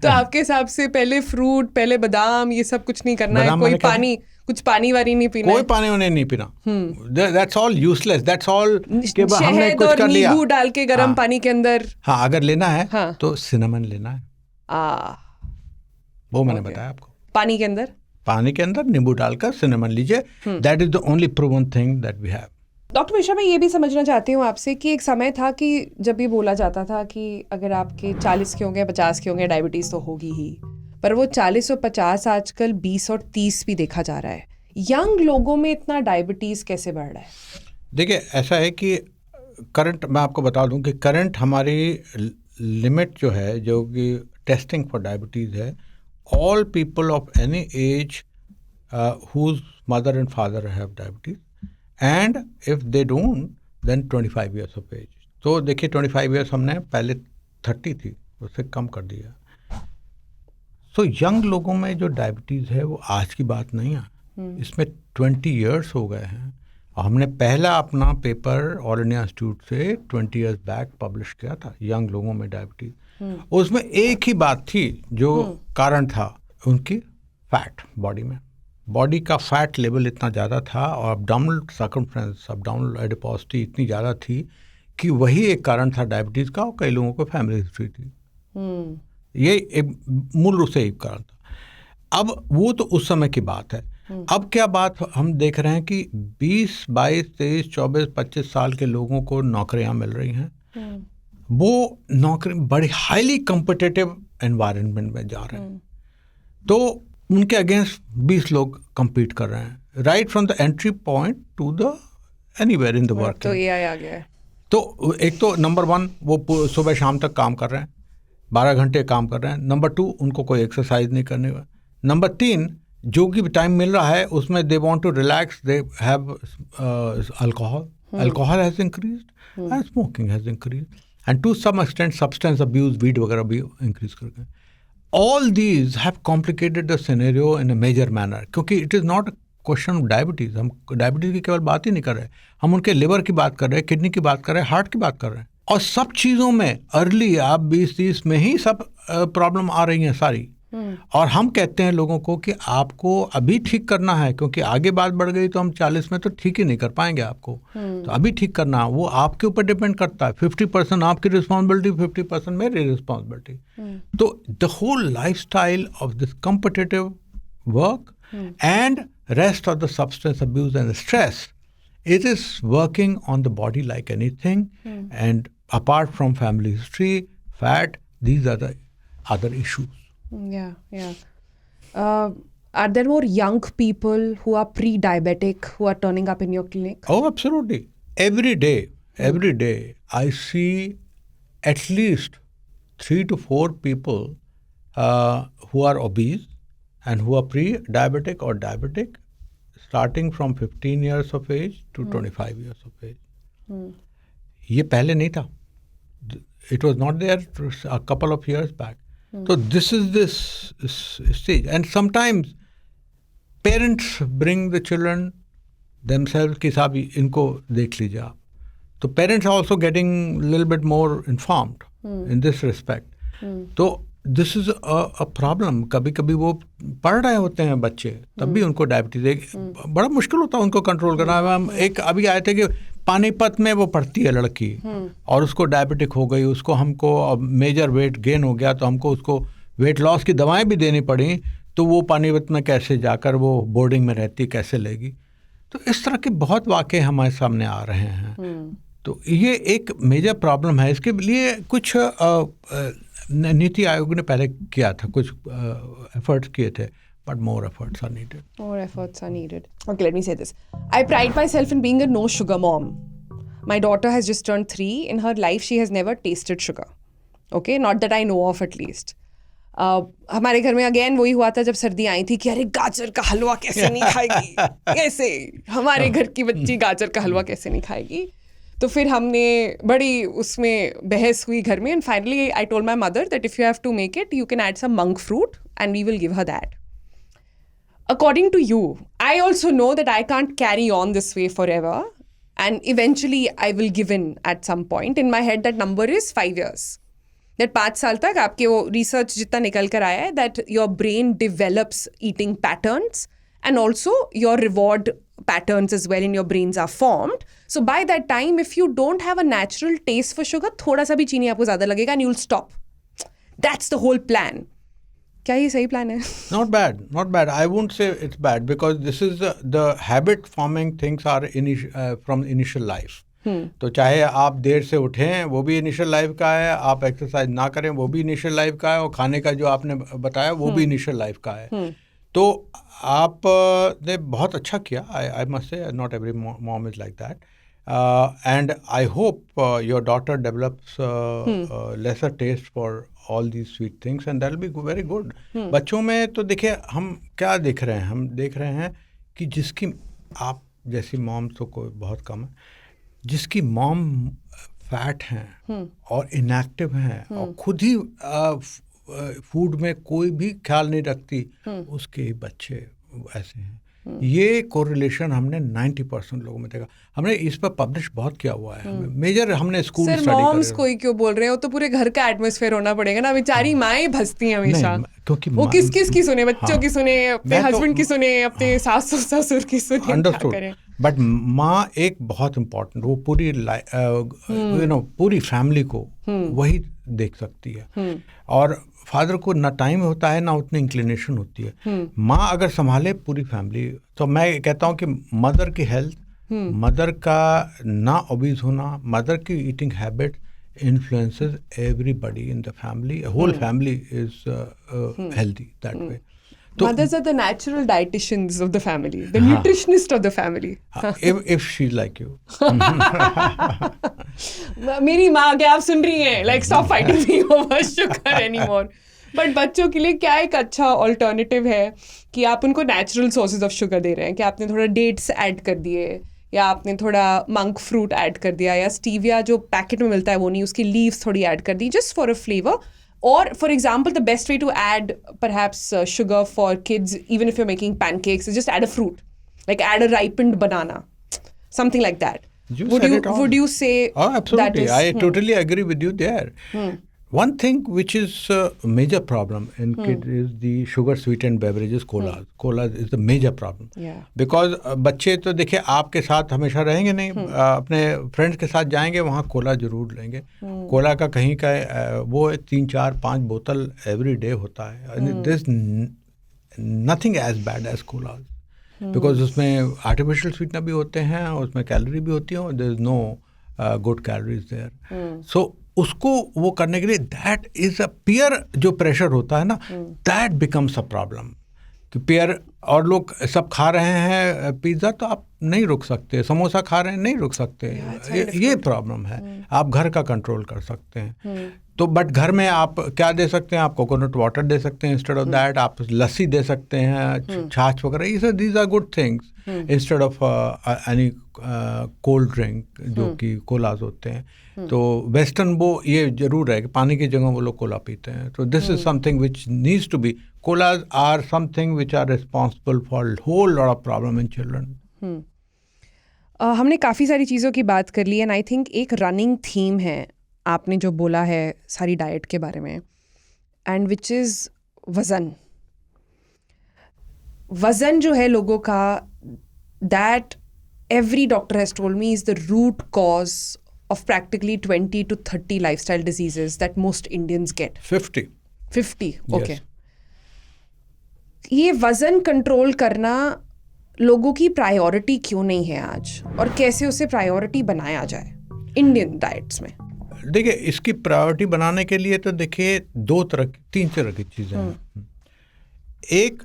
तो आपके हिसाब से पहले फ्रूट, पहले बादाम, ये सब कुछ नहीं करना है? कोई पानी, कुछ पानी वारी नहीं पीना? कोई पानी वानी नहीं पीना। That's all useless, that's all. हमने शहद कुछ और कर लिया, नींबू डाल के गर्म पानी के अंदर। हाँ, अगर लेना है हाँ। तो सिनेमन लेना है, वो मैंने बताया आपको। पानी के अंदर नींबू डालकर सिनेमन लीजिए, that is the only proven thing that we have. Doctor Mishra, मैं ये भी समझना चाहती हूँ आपसे कि एक समय था कि जब ये बोला जाता था कि अगर आपके 40 के होंगे, 50 के होंगे, डायबिटीज़ तो होगी ही, पर वो 40 और 50 आजकल 20 और 30 भी देखा जा रहा है। यंग लोगों में इतना डायबिटीज़ कैसे बढ़ रहा है? देखिए, ऐसा है कि करंट, मैं आपको बता दूं कि करंट हमारी लिमिट जो है, जो कि टेस्टिंग फॉर डायबिटीज़ है, all people of any age whose mother and father have diabetes, and if they don't then 25 years of age. तो देखिए 25 ईयर्स हमने पहले 30 थी, उससे कम कर दिया। सो यंग लोगों में जो डायबिटीज़ है वो आज की बात नहीं है, इसमें 20 ईयर्स हो गए हैं। हमने पहला अपना पेपर ऑल इंडिया इंस्टीट्यूट से 20 ईयर्स बैक पब्लिश किया था, यंग लोगों में डायबिटीज़। उसमें एक ही बात थी जो कारण था, उनकी फैट, बॉडी का फैट लेवल इतना ज़्यादा था और अब्डोमिनल सर्कमफ्रेंस, अब्डोमिनल एडिपोसिटी इतनी ज़्यादा थी कि वही एक कारण था डायबिटीज़ का, और कई लोगों को फैमिली हिस्ट्री थी। ये एक मूल रूप से एक कारण था। अब वो तो उस समय की बात है। अब क्या बात हम देख रहे हैं कि 20, 22, 23, 24, 25 साल के लोगों को नौकरियां मिल रही हैं। वो नौकरी बड़ी हाईली कॉम्पिटिटिव एनवायरनमेंट में जा रहे हैं, तो उनके अगेंस्ट 20 लोग compete कर रहे हैं, right from the entry point two the anywhere in the work. तो AI आ गया है। तो एक तो नंबर 1 वो सुबह शाम तक काम कर रहे हैं, 12 घंटे काम कर रहे हैं। नंबर 2 उनको कोई एक्सरसाइज नहीं करने का। नंबर 3 जो कि टाइम मिल रहा है उसमें they want to relax, they have alcohol has increased and smoking has increased and to some extent substance abuse, weed वगैरह भी इंक्रीज कर गए। All these have complicated the scenario in a major manner, क्योंकि it is not a question of diabetes। हम diabetes की केवल बात ही नहीं कर रहे, हम उनके लिवर की बात कर रहे हैं, किडनी की बात कर रहे हैं, हार्ट की बात कर रहे हैं, और सब चीज़ों में अर्ली आप 20-30 में ही सब प्रॉब्लम आ रही हैं सारी। और हम कहते हैं लोगों को कि आपको अभी ठीक करना है, क्योंकि आगे बात बढ़ गई तो हम 40 में तो ठीक ही नहीं कर पाएंगे आपको, तो अभी ठीक करना वो आपके ऊपर डिपेंड करता है। 50% आपकी रिस्पॉन्सिबिलिटी, 50% मेरी रिस्पॉन्सिबिलिटी। तो the whole lifestyle of this competitive work and rest of the substance abuse and stress, it is working on the body like anything, and apart from family history, fat, these are the other issues. Are there more young people who are pre-diabetic who are turning up in your clinic? Oh, absolutely. Every day, I see at least 3 to 4 people who are obese and who are pre-diabetic or diabetic, starting from 15 years of age to 25 years of age. ये पहले नहीं था. It was not there a couple of years back. So this is this stage, and sometimes parents bring the children themselves कि साहब इनको देख लीजिए आप. तो parents are also getting a little bit more informed in this respect. तो this is a problem. कभी कभी वो पढ़ रहे होते हैं बच्चे, तब भी उनको डायबिटीज, बड़ा मुश्किल होता है उनको कंट्रोल करना. हम एक अभी आए थे कि पानीपत में वो पढ़ती है लड़की और उसको डायबिटिक हो गई, उसको हमको मेजर वेट गेन हो गया, तो हमको उसको वेट लॉस की दवाएं भी देनी पड़ी. तो वो पानीपत में कैसे जाकर वो बोर्डिंग में रहती, कैसे लेगी. तो इस तरह के बहुत वाक़े हमारे सामने आ रहे हैं. तो ये एक मेजर प्रॉब्लम है. इसके लिए कुछ नीति आयोग ने पहले किया था, कुछ एफर्ट्स किए थे, but more efforts are needed. More efforts are needed. Okay, let me say this. I pride myself in being a no sugar mom. My daughter has just turned 3. In her life, she has never tasted sugar. Okay, not that I know of at least. हमारे घर में again वही हुआ था जब सर्दी आई थी कि अरे गाजर का हलवा कैसे नहीं खाएगी, कैसे हमारे घर की बच्ची गाजर का हलवा कैसे नहीं खाएगी. तो फिर हमने बड़ी उसमें बहस हुई घर में, and finally I told my mother that if you have to make it, you can add some monk fruit and we will give her that. According to you, I also know that I can't carry on this way forever, and eventually I will give in at some point. In my head that number is 5 years. That 5 साल तक आपके वो research जितना निकल कर आया है, that your brain develops eating patterns and also your reward patterns as well in your brains are formed. So by that time, if you don't have a natural taste for sugar, थोड़ा सा भी चीनी आपको ज़्यादा लगेगा and you'll stop. That's the whole plan. क्या ये सही प्लान है? Not bad, not bad. I won't say it's bad because this is the habit forming things are from initial life. तो चाहे आप देर से उठें वो भी इनिशियल लाइफ का है, आप एक्सरसाइज ना करें वो भी इनिशियल लाइफ का है, और खाने का जो आपने बताया वो भी इनिशियल लाइफ का है. तो आप ने बहुत अच्छा किया. I must say not every mom is like that, and I hope your daughter develops lesser taste for all these sweet things and that will be very good. बच्चों में तो देखिए हम क्या देख रहे हैं, हम देख रहे हैं कि जिसकी आप जैसी मॉम तो कोई बहुत कम है, जिसकी मॉम फैट हैं और इनएक्टिव हैं और खुद ही फूड में कोई भी ख्याल नहीं रखती, उसके बच्चे ऐसे हैं. ये कोरिलेशन हमने 90% लोगों में देखा. हमने इस पर पब्लिश बहुत किया हुआ है, मेजर हमने स्कूल स्टडी कर. मॉम्स कोई क्यों बोल रहे हो, तो पूरे घर का एटमॉस्फेयर होना पड़ेगा ना. बेचारी माएं भसती हैं हमेशा, क्योंकि वो किस की सुने, बच्चों की सुने, अपने हस्बैंड की सुने, अपने सास ससुर की सुने. अंडरस्टूड. बट माँ एक बहुत इम्पोर्टेंट, वो पूरी पूरी फैमिली को वही देख सकती है, और फादर को ना टाइम होता है ना उतनी इंक्लिनेशन होती है. माँ अगर संभाले पूरी फैमिली, तो मैं कहता हूँ कि मदर की हेल्थ, मदर का ना ओबीज होना, मदर की eating habit influences everybody in the family. Whole family is healthy that way. Mothers are the natural dietitians of the family, the nutritionist of the family. If she's like you. मेरी माँ क्या आप सुन रही हैं? Like stop fighting me over sugar anymore. But बच्चों के लिए क्या एक अच्छा ऑल्टरनेटिव है कि आप उनको नेचुरल सोर्सेज ऑफ शुगर दे रहे हैं, कि आपने थोड़ा डेट्स ऐड कर दिए, या आपने थोड़ा मंक फ्रूट ऐड कर दिया, या स्टीविया जो पैकेट में मिलता है वो नहीं, उसकी लीव्स थोड़ी ऐड कर दी, just for a flavour. Or, for example, the best way to add perhaps sugar for kids, even if you're making pancakes, is just add a fruit. Like add a ripened banana. Something like that. Would you say absolutely. that is... I totally agree with you there. One thing which is a major problem in kids is the sugar sweetened beverages, colas. Colas is the major problem. Yeah. Because बच्चे तो देखिए आपके साथ हमेशा रहेंगे नहीं, अपने friends के साथ जाएंगे, वहाँ कोला जरूर लेंगे. कोला का कहीं का वो 3, 4, 5 बोतल एवरी डे होता है. There's nothing as bad as colas. Because उसमें आर्टिफिशियल स्वीटनर भी होते हैं, उसमें कैलोरी भी होती है, there is no good calories there. So उसको वो करने के लिए दैट इज अ पीयर जो प्रेशर होता है ना, दैट बिकम्स अ प्रॉब्लम. कि पीयर और लोग सब खा रहे हैं पिज़्ज़ा, तो आप नहीं रुक सकते, समोसा खा रहे हैं नहीं रुक सकते. ये प्रॉब्लम है. आप घर का कंट्रोल कर सकते हैं. तो बट घर में आप क्या दे सकते हैं, आप कोकोनट वाटर दे सकते हैं इंस्टेड ऑफ दैट, आप लस्सी दे सकते हैं, छाछ वगैरह, ये सब these are good things instead of any cold drink जो कि कोलाज होते हैं. तो वेस्टर्न वो ये जरूर है कि पानी की जगह वो लोग कोला पीते हैं. तो this is something which needs to be. Colas are something which are responsible for whole lot of problem in children. हमने काफ़ी सारी चीज़ों की बात कर ली, एंड आई थिंक एक रनिंग थीम है आपने जो बोला है सारी डाइट के बारे में, एंड विच इज़ वज़न. वज़न जो है लोगों का, that every doctor has told me is the root cause of practically 20 to 30 lifestyle diseases that most Indians get. 50, okay. ये वज़न कंट्रोल करना लोगों की प्रायोरिटी क्यों नहीं है आज, और कैसे उसे प्रायोरिटी बनाया जाए इंडियन डाइट्स में? देखिए, इसकी प्रायोरिटी बनाने के लिए तो देखिए 3 तरह की चीज़ें हैं. एक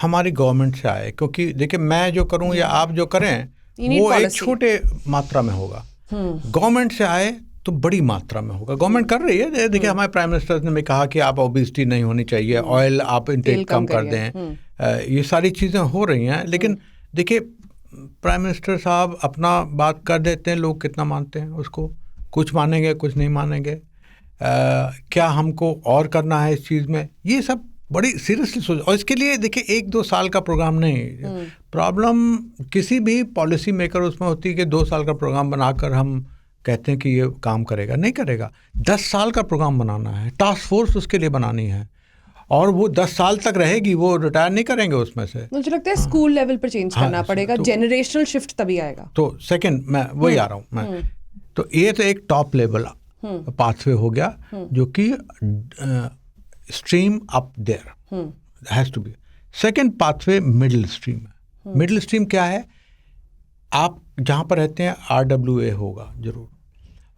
हमारी गवर्नमेंट से आए, क्योंकि देखिए मैं जो करूं या आप जो करें वो एक छोटे मात्रा में होगा. गवर्नमेंट से आए तो बड़ी मात्रा में होगा. गवर्नमेंट कर रही है. देखिए हमारे प्राइम मिनिस्टर ने भी कहा कि आप ओबेसिटी नहीं होनी चाहिए, ऑयल आप इंटेक कम कर दें, ये सारी चीज़ें हो रही हैं. लेकिन देखिए प्राइम मिनिस्टर साहब अपना बात कर देते हैं, लोग कितना मानते हैं उसको, कुछ मानेंगे कुछ नहीं मानेंगे, क्या हमको और करना है इस चीज़ में, ये सब बड़ी सीरियसली सोच। और इसके लिए देखिए 1-2 साल का प्रोग्राम नहीं, प्रॉब्लम किसी भी पॉलिसी मेकर उसमें होती है कि 2 साल का प्रोग्राम बनाकर हम कहते हैं कि ये काम करेगा, नहीं करेगा। 10 साल का प्रोग्राम बनाना है, टास्क फोर्स उसके लिए बनानी है, और वो 10 साल तक रहेगी, वो रिटायर नहीं करेंगे उसमें से। मुझे लगता है स्कूल लेवल पर चेंज करना पड़ेगा, जेनरेशनल शिफ्ट तभी आएगा। तो सेकंड मैं वही आ रहा हूँ मैं, तो ये तो एक टॉप लेवल पाथवे हो गया जो कि stream up there has to be. Second pathway middle stream है। मिडिल स्ट्रीम क्या है, आप जहाँ पर रहते हैं RWA होगा जरूर,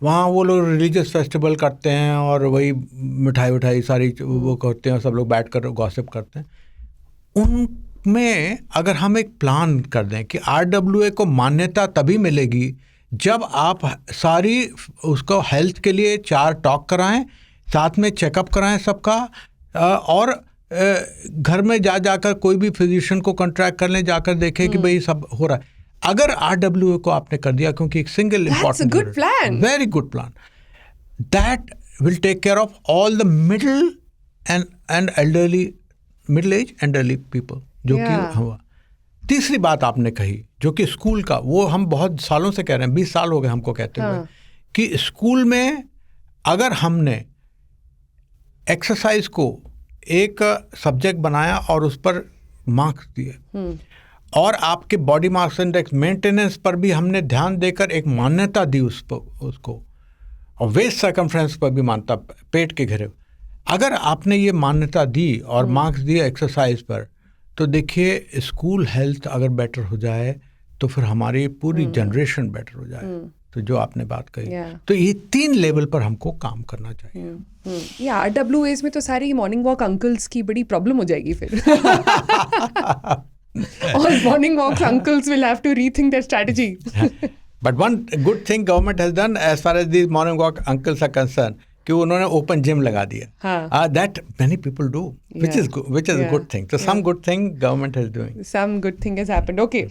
वहाँ वो लोग रिलीजियस फेस्टिवल करते हैं और वही मिठाई सारी वो करते हैं, सब लोग बैठ कर गॉसिप करते हैं। उनमें अगर हम एक प्लान कर दें कि RWA को मान्यता तभी मिलेगी जब आप सारी उसको हेल्थ के लिए 4 टॉक कराएं, साथ में चेकअप कराएं सबका, और घर में जाकर कोई भी फिजिशियन को कॉन्ट्रैक्ट कर लें, जाकर देखें कि भाई सब हो रहा है। अगर RWA को आपने कर दिया, क्योंकि एक single important, good plan, very good plan, that will take care of all the middle and elderly, middle age elderly people जो कि हुआ। तीसरी बात आपने कही जो कि स्कूल का, वो हम बहुत सालों से कह रहे हैं, 20 साल हो गए हमको कहते हुए कि स्कूल में अगर हमने एक्सरसाइज को एक सब्जेक्ट बनाया और उस पर मार्क्स दिए, और आपके बॉडी मास इंडेक्स मेंटेनेंस पर भी हमने ध्यान देकर एक मान्यता दी उसको, और वेस्ट सर्कमफ्रेंस पर भी मान्यता, पेट के घेरे, अगर आपने ये मान्यता दी और मार्क्स दिए एक्सरसाइज पर, तो देखिए स्कूल हेल्थ अगर बेटर हो जाए तो फिर हमारी पूरी जनरेशन बेटर हो जाए। तो जो आपने बात कही, तो ये 3 लेवल पर हमको काम करना चाहिए। ये RWAs में तो सारी मॉर्निंग वॉक अंकल्स की बड़ी प्रॉब्लम हो जाएगी फिर। All morning walks uncles will have to rethink their strategy. But one good thing government has done as far as these morning walk uncles are concerned, कि उन्होंने ओपन जिम लगा दिया। That many people do, which is a good thing. So some good thing government is doing. Some good thing has happened. Okay.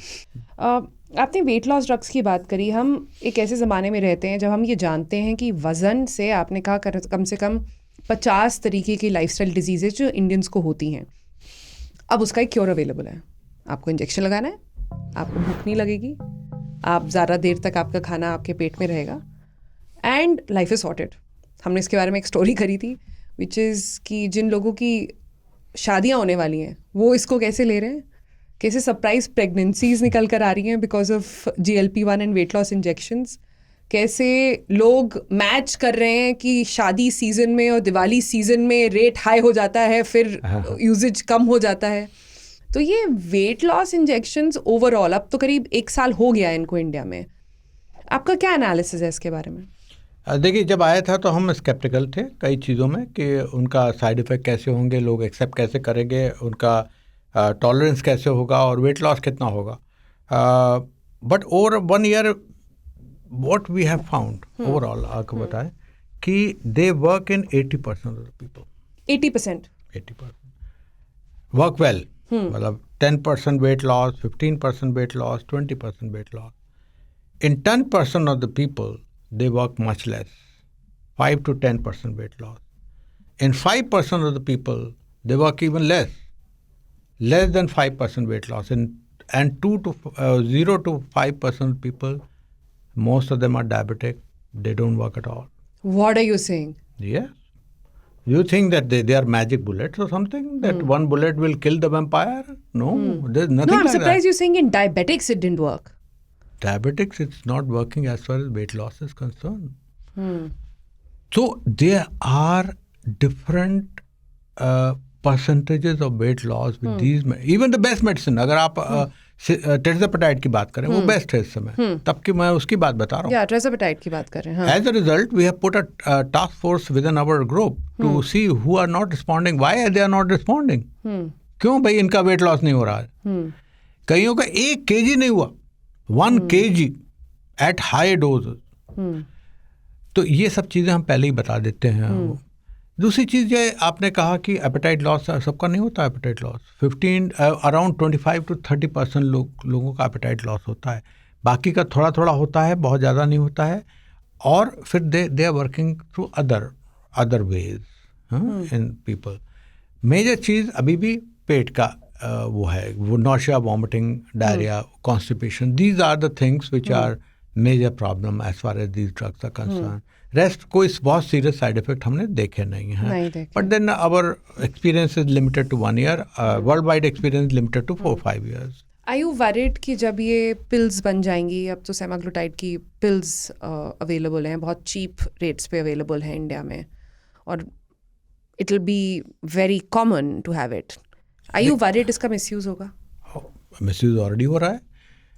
आपने weight loss drugs की बात करी। हम एक ऐसे ज़माने में रहते हैं जब हम ये जानते हैं कि वज़न से, आपने कहा कम से कम 50 तरीके की लाइफस्टाइल डिजीज़ेज जो इंडियंस को होती हैं, अब उसका एक क्योर अवेलेबल है। आपको इंजेक्शन लगाना है, आपको भूख नहीं लगेगी, आप ज़्यादा देर तक आपका खाना आपके पेट में रहेगा, एंड लाइफ इज़ सॉर्टेड। हमने इसके बारे में एक स्टोरी करी थी, विच इज़ कि जिन लोगों की शादियाँ होने वाली हैं वो इसको कैसे ले रहे हैं, कैसे सरप्राइज प्रेगनेंसीज निकल कर आ रही हैं because of GLP-1 and weight loss injections, कैसे लोग मैच कर रहे हैं कि शादी सीजन में और दिवाली सीजन में रेट हाई हो जाता है, फिर यूजेज कम हो जाता है। तो ये वेट लॉस इंजेक्शंस ओवरऑल अब तो करीब 1 साल हो गया है इनको इंडिया में, आपका क्या एनालिसिस है इसके बारे में? देखिए, जब आया था तो हम स्केप्टिकल थे कई चीज़ों में कि उनका साइड इफ़ेक्ट कैसे होंगे, लोग एक्सेप्ट कैसे करेंगे, उनका टॉलरेंस कैसे होगा और वेट लॉस कितना होगा। But over 1 year what we have found overall, आपको बताएं कि they work in 80% of the people. 80% work well, मतलब 10% weight loss, 15% weight loss, 20% weight loss. In 10% of the people they work much less, 5 to 10% weight loss. In 5% of the people, they work even less than 5% weight loss. And 0 to 5% people, most of them are diabetic, they don't work at all. What are you saying? Yes. You think that they are magic bullets or something, that one bullet will kill the vampire? No, there's nothing like that. No, I'm surprised you're saying in diabetics it didn't work. Diabetics, it's not working as far as weight loss is concerned. So there are different percentages of weight loss with these. Even the best medicine, अगर आप टेट्रापेटाइड की बात करें, वो best है इस समय, तब की मैं उसकी बात बता रहा हूँ। टेट्रापेटाइड की बात कर रहे हैं। As a result, we have put a task force within our group to see who are not responding, why they are not responding. क्यों भाई इनका वेट लॉस नहीं हो रहा है? कईयों का 1 kg नहीं हुआ, 1 kg at high doses. तो ये सब चीज़ें हम पहले ही बता देते हैं दूसरी चीज़ ये आपने कहा कि एपेटाइट लॉस सबका नहीं होता एपेटाइट लॉस। अराउंड 25 to 30% लोगों का एपेटाइट लॉस होता है, बाकी का थोड़ा थोड़ा होता है, बहुत ज़्यादा नहीं होता है। और फिर they are working through other ways in people. Major चीज़ अभी भी पेट का वो है, वो nausea, vomiting, diarrhoea, constipation, these are the things which are major problem as far as these drugs are concern. Rest कोई बहुत सीरियस साइड इफेक्ट हमने देखे नहीं हैं, but then our experience is limited to 1 year, world wide experience limited to 4-5 years। Are you worried कि जब ये pills बन जाएंगी, अब तो सेमाग्लूटाइड की पिल्स अवेलेबल हैं, बहुत चीप रेट्स पे अवेलेबल हैं इंडिया में, और it will be very common to have it, are you worried इसका मिसयूज़ होगा? मिसयूज़ ऑलरेडी हो रहा है,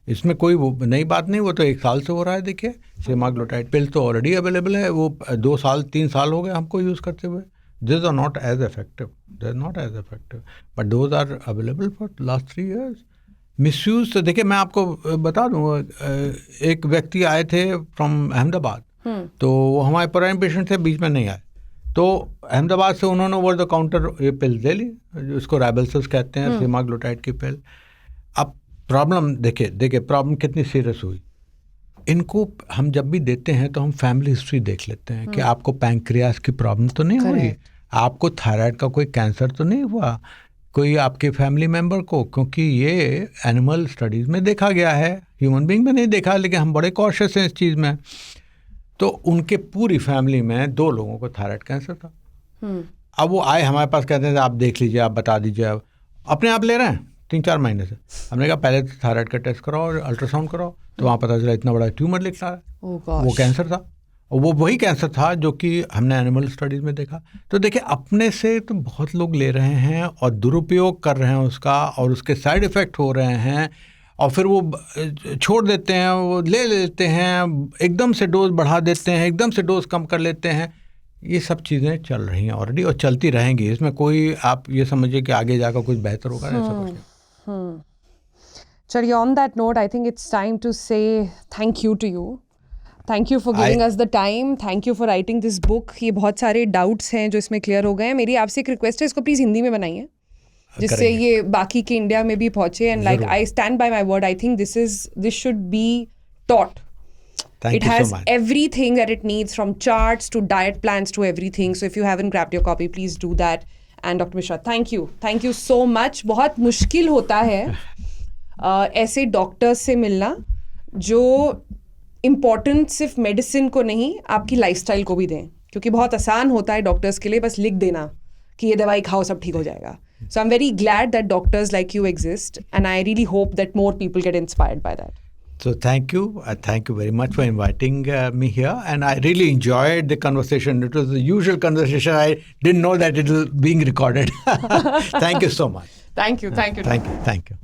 इसमें कोई वो नई बात नहीं, वो तो 1 साल से हो रहा है। देखिए सेमाग्लूटाइड पिल तो ऑलरेडी अवेलेबल है, वो 2 साल 3 साल हो गए हमको यूज़ करते हुए। This are not as effective, but those are available for last 3 years। Misuse तो देखिए मैं आपको बता दूँ, एक व्यक्ति आए थे फ्रॉम अहमदाबाद, तो वो हमारे पुराने पेशेंट थे, बीच में नहीं आए, तो अहमदाबाद से उन्होंने ओवर द काउंटर ये पिल ले ली, उसको राइबल्सस कहते हैं, सेमाग्लूटाइड की पिल। अब प्रॉब्लम देखिए प्रॉब्लम कितनी सीरियस हुई। इनको हम जब भी देते हैं तो हम फैमिली हिस्ट्री देख लेते हैं कि आपको पैंक्रियास की प्रॉब्लम तो नहीं हुई, आपको थायराइड का कोई कैंसर तो नहीं हुआ, कोई आपके फैमिली मेंबर को, क्योंकि ये एनिमल स्टडीज़ में देखा गया है, ह्यूमन बीइंग में नहीं देखा, लेकिन हम बड़े कॉशियस हैं इस चीज़ में। तो उनके पूरी फैमिली में 2 लोगों को थायराइड कैंसर था। अब वो आए हमारे पास, कहते हैं आप देख लीजिए, आप बता दीजिए, आप अपने आप ले रहे हैं 3-4 महीने से। हमने कहा पहले तो थायराइड का टेस्ट कराओ और अल्ट्रासाउंड कराओ, तो वहाँ पता चला इतना बड़ा ट्यूमर लिख रहा है, वो कैंसर था, और वो वही कैंसर था जो कि हमने एनिमल स्टडीज़ में देखा। तो देखिए अपने से तो बहुत लोग ले रहे हैं और दुरुपयोग कर रहे हैं उसका, और उसके साइड इफ़ेक्ट हो रहे हैं, और फिर वो छोड़ देते हैं, वो ले लेते हैं, एकदम से डोज बढ़ा देते हैं, एकदम से डोज कम कर लेते हैं। ये सब चीज़ें चल रही हैं ऑलरेडी और चलती रहेंगी, इसमें कोई आप ये समझिए कि आगे जाकर कुछ बेहतर होगा, ऐसा कुछ नहीं। चलिए, on that note, I think it's time to say thank you to you. Thank you for giving us the time. Thank you for writing this book. ये बहुत सारे doubts हैं जो इसमें clear हो गए हैं। मेरी आपसे एक request है, इसको प्लीज़ हिंदी में बनाइए, जिससे ये बाकी के इंडिया में भी पहुँचे। And like I stand by my word, I think this should be taught. It has everything that it needs, from charts to diet plans to everything. So if you haven't grabbed your copy, please do that. And Dr. Mishra, thank you so much. बहुत मुश्किल होता है ऐसे doctors से मिलना जो important सिर्फ medicine को नहीं, आपकी लाइफस्टाइल को भी दें, क्योंकि बहुत आसान होता है डॉक्टर्स के लिए बस लिख देना कि ये दवाई खाओ सब ठीक हो जाएगा. So I'm very glad that doctors like you exist, and I really hope that more people get inspired by that. So thank you very much for inviting me here, and I really enjoyed the conversation. It was the usual conversation. I didn't know that it was being recorded. Thank you so much. Thank you. Thank you.